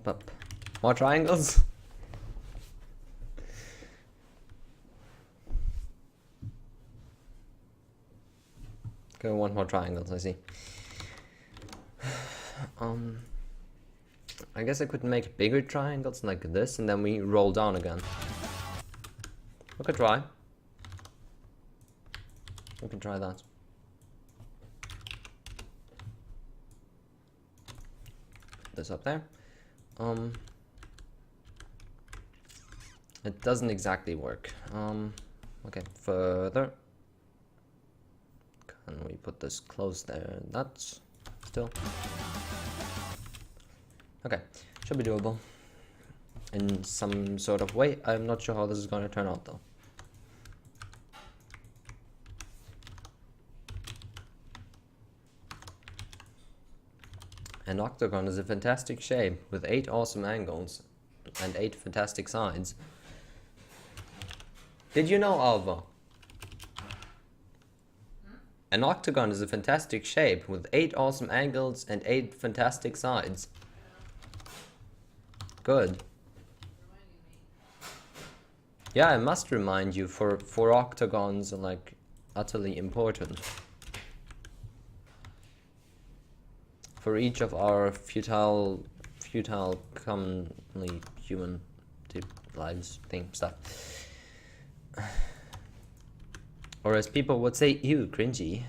Up. More triangles? Okay, one more triangles, I see. I guess I could make bigger triangles like this and then we roll down again. We could try. We can try that. Put this up there. It doesn't exactly work. Okay, further. Can we put this close there? That's still. Okay, should be doable. In some sort of way. I'm not sure how this is going to turn out though. An octagon is a fantastic shape with 8 awesome angles and 8 fantastic sides. Did you know, Alva? An octagon is a fantastic shape with 8 awesome angles and 8 fantastic sides. Good. Yeah, I must remind you, for octagons are like utterly important. For each of our futile commonly human lives stuff. Or as people would say, ew, cringy.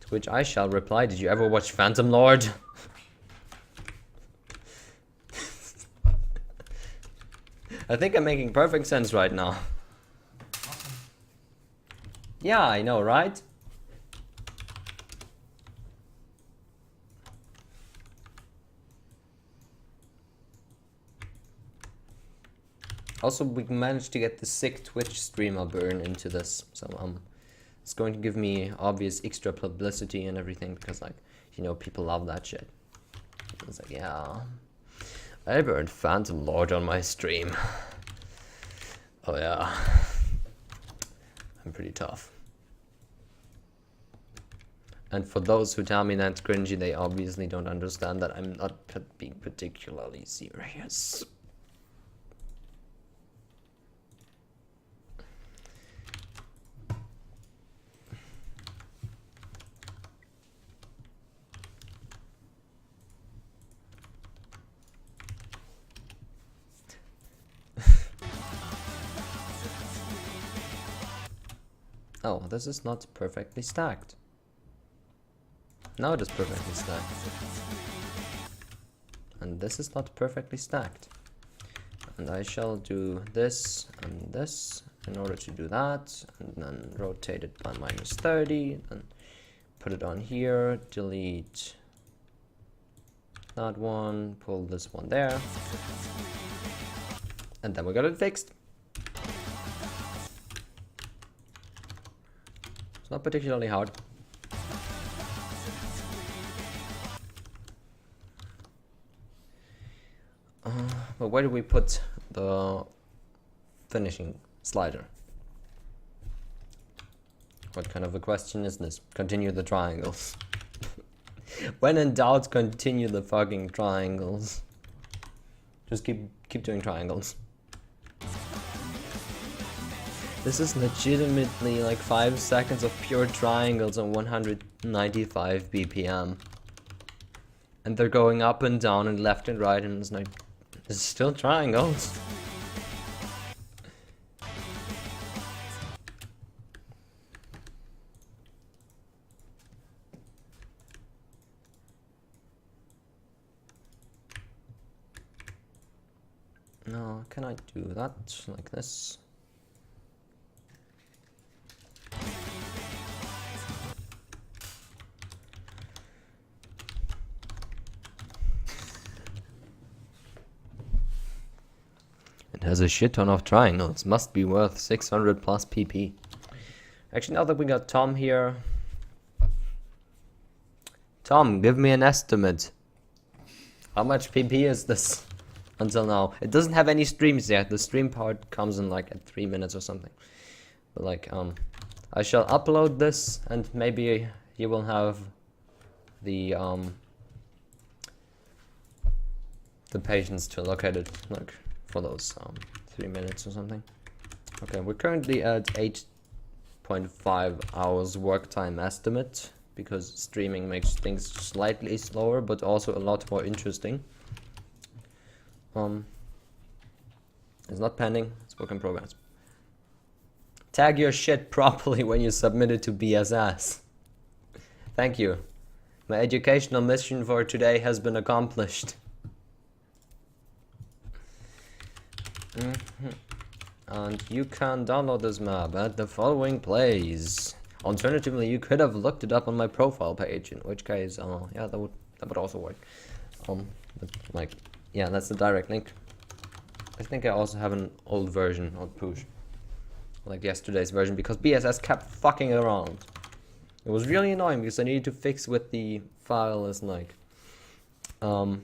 To which I shall reply, did you ever watch Phantom Lord? I think I'm making perfect sense right now. Awesome. Yeah, I know, right? Also, we managed to get the sick Twitch streamer burn into this, so it's going to give me obvious extra publicity and everything, because, like, you know, people love that shit. It's like, yeah, I burned Phantom Lord on my stream. Oh yeah, I'm pretty tough. And for those who tell me that's cringy, they obviously don't understand that I'm not being particularly serious. Oh, this is not perfectly stacked. Now it is perfectly stacked. And this is not perfectly stacked. And I shall do this and this in order to do that. And then rotate it by -30. And put it on here. Delete that one. Pull this one there. And then we got it fixed. It's not particularly hard. But where do we put the finishing slider? What kind of a question is this? Continue the triangles. When in doubt, continue the fucking triangles. Just keep doing triangles. This is legitimately like 5 seconds of pure triangles on 195 BPM. And they're going up and down and left and right, and it's like, it's still triangles. No, can I do that like this? It has a shit ton of triangles. Must be worth 600 plus PP. Actually, now that we got Tom here, Tom, give me an estimate. How much PP is this until now? It doesn't have any streams yet. The stream part comes in like at 3 minutes or something. But like, I shall upload this, and maybe you will have the patience to look at it, like, for those 3 minutes or something. Okay, we're currently at 8.5 hours work time estimate, because streaming makes things slightly slower but also a lot more interesting. It's not pending, it's work in progress. Tag your shit properly when you submit it to BSS. Thank you. My educational mission for today has been accomplished. And you can download this map at the following place. Alternatively, you could have looked it up on my profile page, in which case, yeah, that would also work. But like, yeah, that's the direct link. I think I also have an old version of push, like yesterday's version, because BSS kept fucking around. It was really annoying because I needed to fix with the file as like, for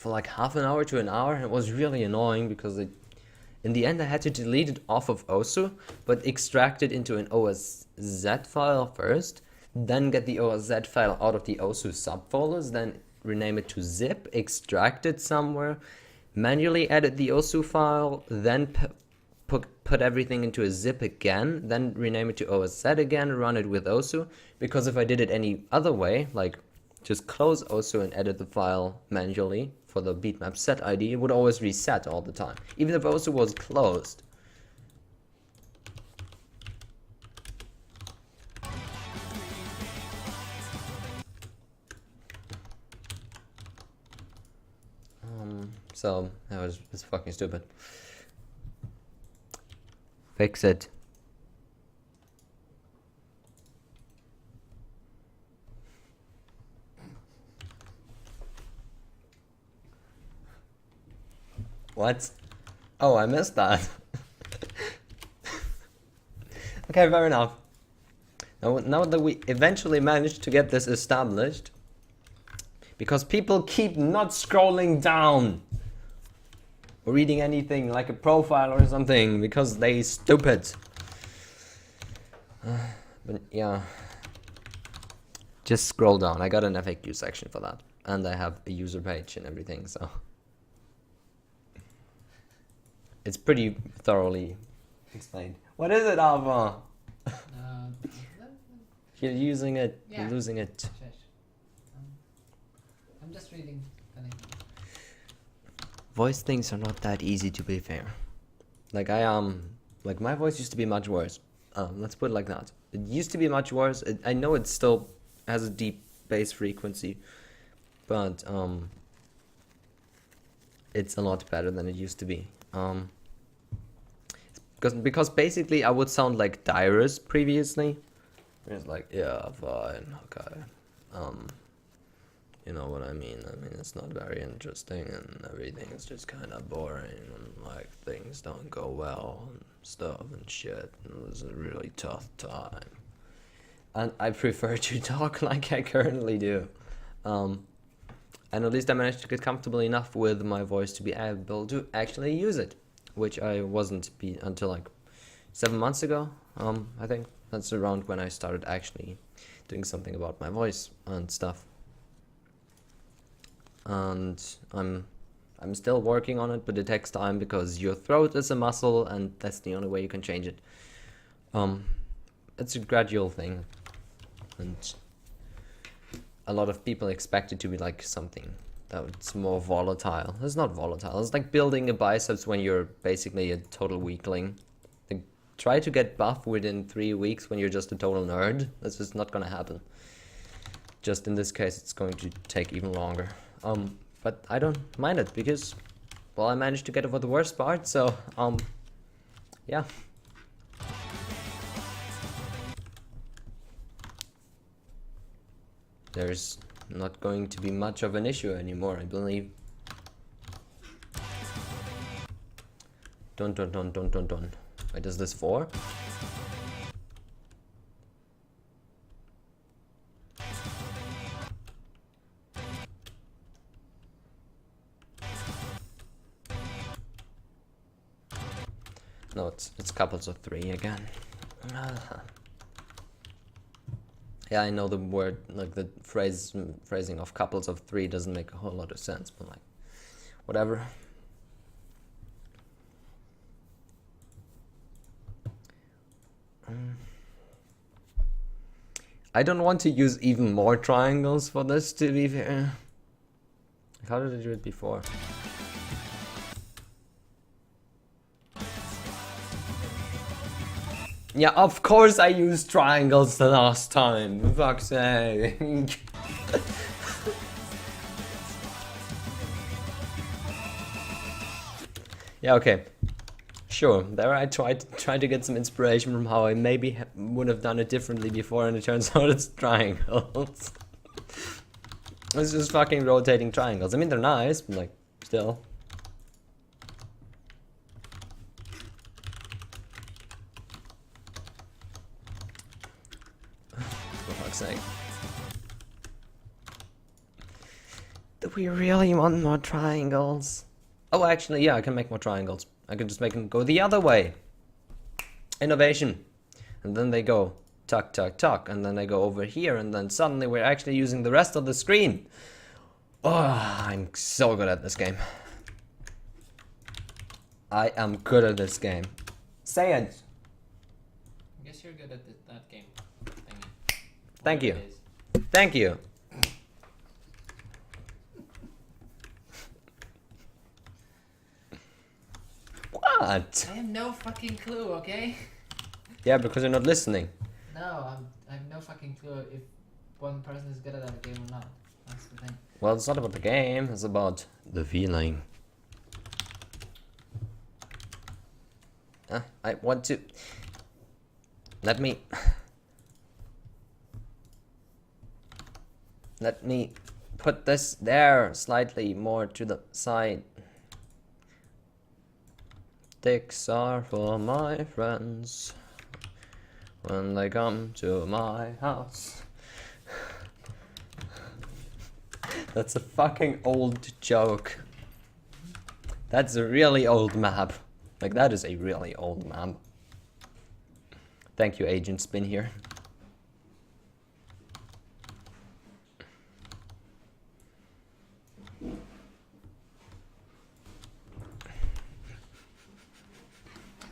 like half an hour to an hour. It was really annoying because in the end I had to delete it off of OSU, but extract it into an OSZ file first, then get the OSZ file out of the OSU subfolders, then rename it to zip, extract it somewhere, manually edit the OSU file, then put everything into a zip again, then rename it to OSZ again, run it with OSU, because if I did it any other way, like just close OSU and edit the file manually for the bitmap set ID, it would always reset all the time, even if OSU was closed. So that was fucking stupid. Fix it. What? Oh, I missed that. Okay, fair enough. Now that we eventually managed to get this established, because people keep not scrolling down or reading anything like a profile or something because they stupid. But yeah, just scroll down. I got an FAQ section for that, and I have a user page and everything, so it's pretty thoroughly explained. What is it, Alva? You're using it, yeah. You're losing it. I'm just reading. Voice things are not that easy, to be fair. Like like my voice used to be much worse. Let's put it like that. It used to be much worse. I know it still has a deep bass frequency, but it's a lot better than it used to be. Because basically I would sound like Dyrus previously. It's like, yeah, fine, okay. You know what I mean? I mean, it's not very interesting and everything's just kind of boring and like things don't go well and stuff and shit. And it was a really tough time. And I prefer to talk like I currently do. And at least I managed to get comfortable enough with my voice to be able to actually use it, which I wasn't until like 7 months ago. I think that's around when I started actually doing something about my voice and stuff. And I'm still working on it, but it takes time because your throat is a muscle and that's the only way you can change it. It's a gradual thing, and a lot of people expect it to be like something that's more volatile. It's not volatile. It's like building a biceps when you're basically a total weakling. Like, try to get buff within 3 weeks when you're just a total nerd. That's just not gonna happen. Just in this case, it's going to take even longer. But I don't mind it because, well, I managed to get over the worst part, so, yeah. There's not going to be much of an issue anymore, I believe. Dun. Wait, is this 4? No, it's couples of 3 again. Yeah, I know the word, like the phrasing of couples of 3 doesn't make a whole lot of sense, but like, whatever. I don't want to use even more triangles for this, to be fair. How did I do it before? Yeah, of course I used triangles the last time, for fuck's sake. Yeah, okay. Sure, there I tried to get some inspiration from how I maybe would have done it differently before, and it turns out it's triangles. It's just fucking rotating triangles. I mean, they're nice, but like, still. For fuck's sake. Do we really want more triangles? Oh, actually, yeah, I can make more triangles. I can just make them go the other way. Innovation. And then they go tuck, tuck, tuck, and then they go over here, and then suddenly we're actually using the rest of the screen. Oh, I'm so good at this game. I am good at this game. Say it. I guess you're good at that game thingy. Thank you. Whatever it is. Thank you. What? I have no fucking clue, okay? Yeah, because you're not listening. No, I have no fucking clue if one person is good at that game or not. That's the thing. Well, it's not about the game, it's about the feeling. I want to... Let me put this there, slightly more to the side. Dicks are for my friends when they come to my house. That's a fucking old joke. That's a really old map. Like, that is a really old map. Thank you, Agent Spin here.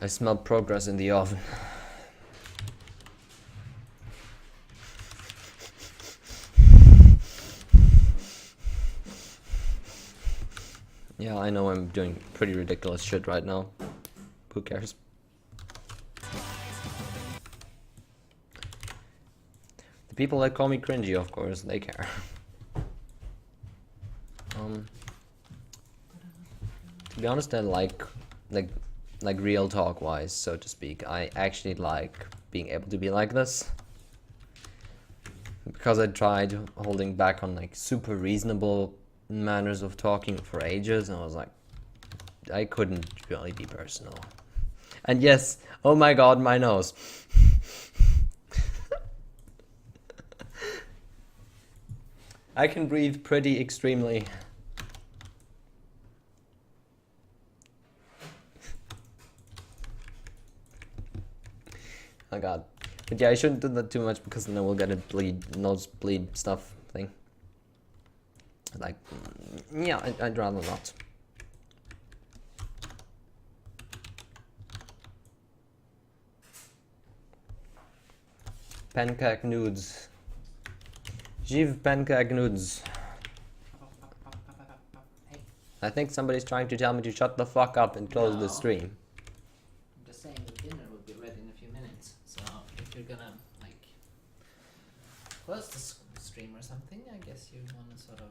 I smell progress in the oven. Yeah, I know I'm doing pretty ridiculous shit right now. Who cares? The people that call me cringy, of course, they care. To be honest, I like real talk wise, so to speak. I actually like being able to be like this. Because I tried holding back on like super reasonable manners of talking for ages, and I was like, I couldn't really be personal. And yes, oh my god, my nose. I can breathe pretty extremely. Oh god. But yeah, I shouldn't do that too much because then I will get a nosebleed stuff thing. Like, yeah, I'd rather not. Pancake nudes. Jiv pancake nudes. Hey, I think somebody's trying to tell me to shut the fuck up and close the No. stream. I'm just saying the dinner will be ready in a few minutes. So if you're gonna like close the stream or something, I guess you wanna sort of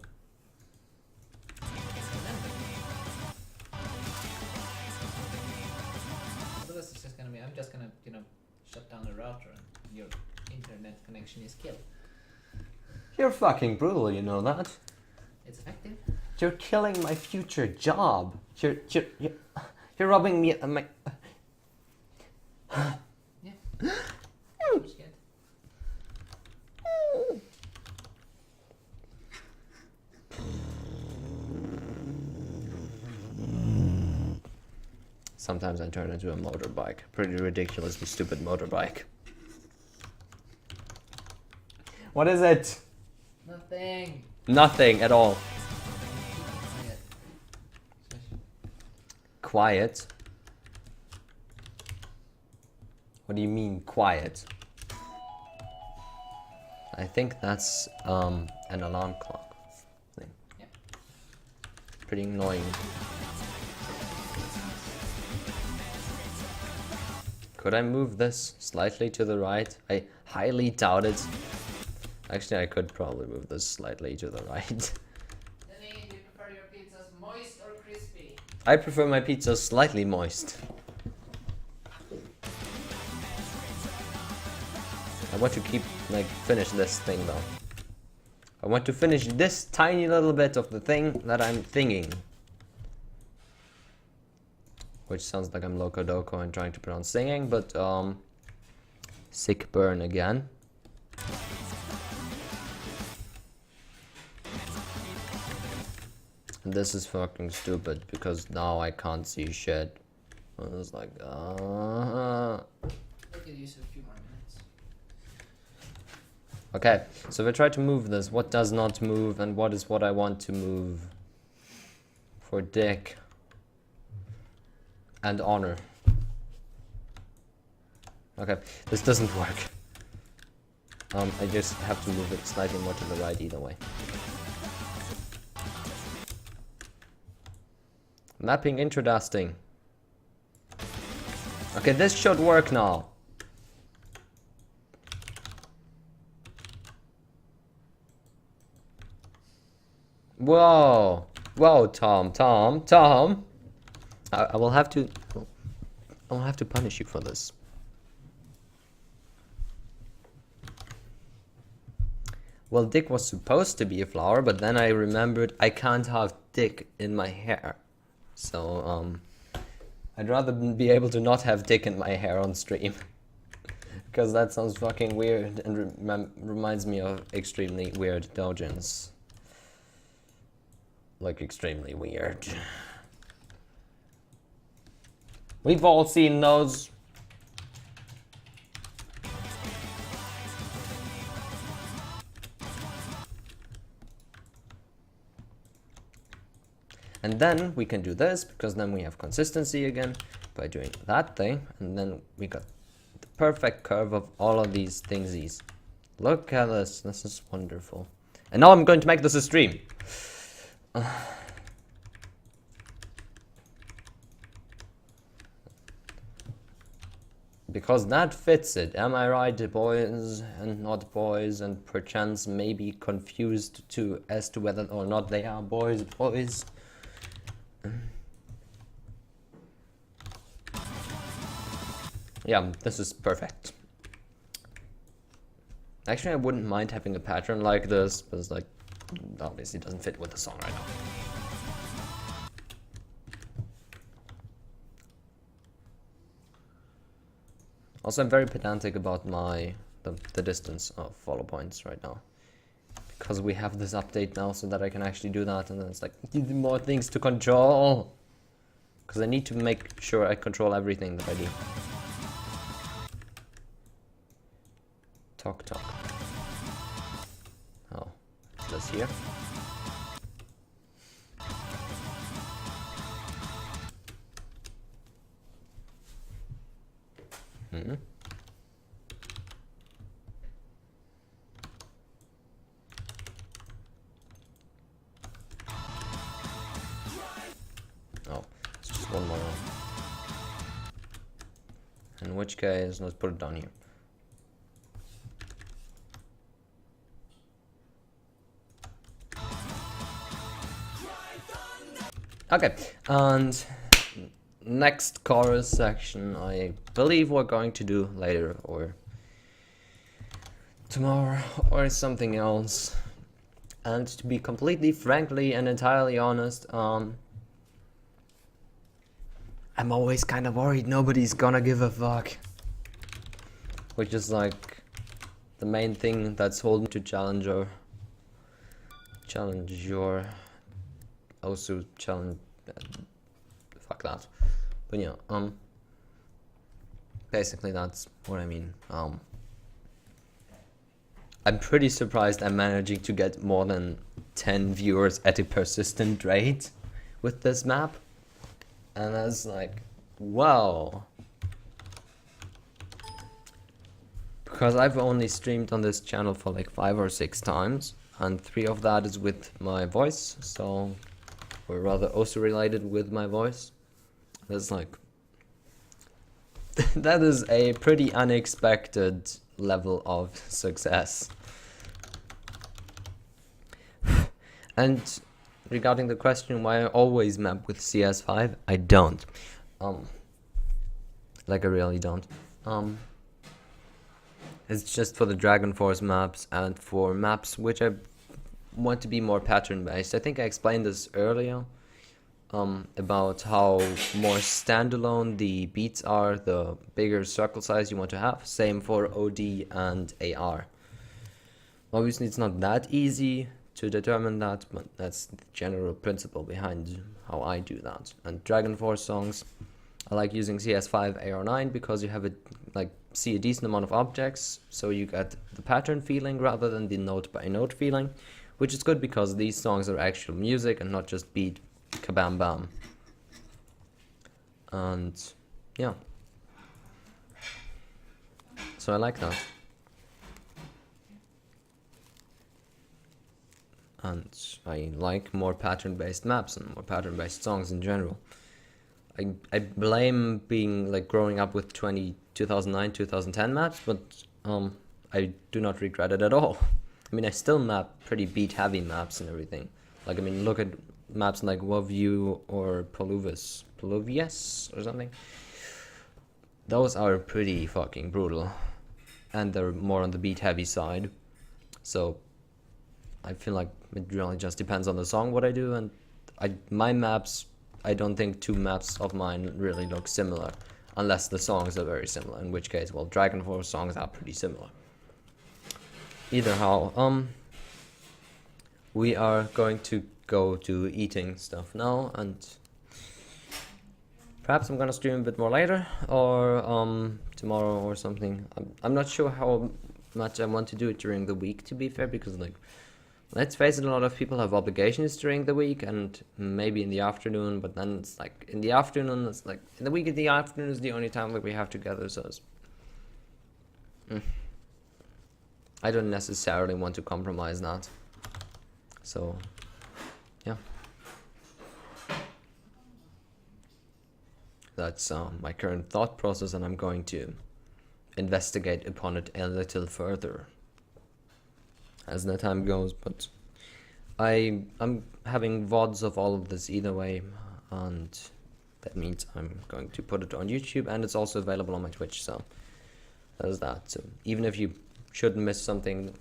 remember. Otherwise it's just gonna be, I'm just gonna, shut down the router and your internet connection is killed. You're fucking brutal, you know that? It's effective. You're killing my future job. You're robbing me of my... Yeah. I'm scared. Sometimes I turn into a motorbike. Pretty ridiculously stupid motorbike. What is it? Nothing. Nothing at all. Quiet. Quiet? What do you mean, quiet? I think that's an alarm clock thing. Yeah. Pretty annoying. Could I move this slightly to the right? I highly doubt it. Actually, I could probably move this slightly to the right. Denny, do you prefer your pizzas moist or crispy? I prefer my pizza slightly moist. I want to finish this thing though. I want to finish this tiny little bit of the thing that I'm thinking. Which sounds like I'm loco doco and trying to pronounce singing, but sick burn again. And this is fucking stupid because now I can't see shit. I was like, I could use a few more minutes. Okay, so if I try to move this, what does not move and what is what I want to move? For dick. And honor. Okay, this doesn't work. I just have to move it slightly more to the right either way. Mapping interesting. Okay, this should work now. Whoa. Whoa, Tom. I will have to punish you for this. Well, Dick was supposed to be a flower, but then I remembered I can't have Dick in my hair. So, I'd rather be able to not have Dick in my hair on stream. Because that sounds fucking weird and reminds me of extremely weird doujins. Like, extremely weird. We've all seen those. And then we can do this, because then we have consistency again by doing that thing. And then we got the perfect curve of all of these thingsies. Look at this. This is wonderful. And now I'm going to make this a stream. Because that fits it. Am I right, boys and not boys, and perchance maybe confused as to whether or not they are boys. Yeah, this is perfect. Actually, I wouldn't mind having a pattern like this, but it's like, obviously doesn't fit with the song right now. Also, I'm very pedantic about the distance of follow points right now. Because we have this update now so that I can actually do that, and then it's like, more things to control. Because I need to make sure I control everything that I do. Talk. Oh, this here. Mm-hmm. Oh, it's just one more. In which case, let's put it down here. Okay, and next chorus section I believe we're going to do later or tomorrow or something else. And to be completely frankly and entirely honest, I'm always kind of worried nobody's gonna give a fuck. Which is like the main thing that's holding to challenge your also challenge fuck that. But yeah, basically that's what I mean. I'm pretty surprised I'm managing to get more than 10 viewers at a persistent rate with this map. And that's like, wow. Because I've only streamed on this channel for like 5 or 6 times, and 3 of that is with my voice, so or rather also related with my voice. That's like that is a pretty unexpected level of success. And regarding the question why I always map with CS5, I don't. Like I really don't. It's just for the DragonForce maps and for maps which I want to be more pattern based. I think I explained this earlier. About how more standalone the beats are, the bigger circle size you want to have. Same for OD and AR. Obviously it's not that easy to determine that, but that's the general principle behind how I do that. And DragonForce songs, I like using CS5 AR9 because you have see a decent amount of objects, so you get the pattern feeling rather than the note by note feeling, which is good because these songs are actual music and not just beat kabam bam. And yeah, so I like that. And I like more pattern based maps and more pattern based songs in general. I blame being growing up with 2009 2010 maps, but I do not regret it at all. I mean, I still map pretty beat heavy maps and everything. Look at maps like Woview or Poluvius or something. Those are pretty fucking brutal, and they're more on the beat heavy side. So I feel like it really just depends on the song what I do, and my maps, I don't think two maps of mine really look similar unless the songs are very similar, in which case, well, DragonForce songs are pretty similar. Either how, we are going to go to eating stuff now, and perhaps I'm gonna stream a bit more later, or tomorrow or something. I'm not sure how much I want to do it during the week, to be fair, because let's face it, a lot of people have obligations during the week and maybe in the afternoon, but then it's in the afternoon, in the week in the afternoon is the only time that we have together, so it's, I don't necessarily want to compromise that. So, yeah. That's my current thought process, and I'm going to investigate upon it a little further as the time goes, but I'm having VODs of all of this either way, and that means I'm going to put it on YouTube, and it's also available on my Twitch, so there's that. So even if you shouldn't miss something,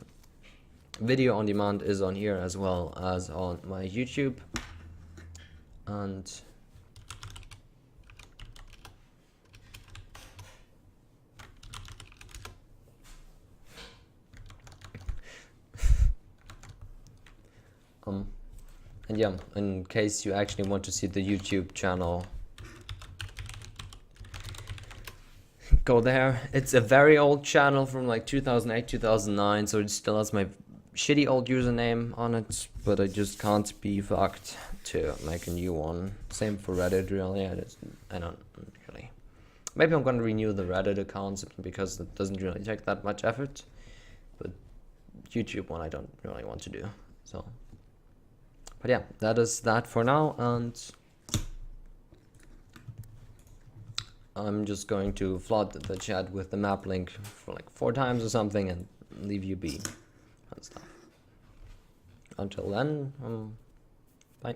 video on demand is on here as well as on my YouTube. And and yeah, in case you actually want to see the YouTube channel, go there. It's a very old channel from 2008, 2009, so it still has my shitty old username on it, but I just can't be fucked to make a new one. Same for Reddit, really. I don't really. Maybe I'm gonna renew the Reddit account simply because it doesn't really take that much effort, but YouTube one I don't really want to do. So, but yeah, that is that for now, and I'm just going to flood the chat with the map link for 4 times or something and leave you be and stuff. Until then, bye.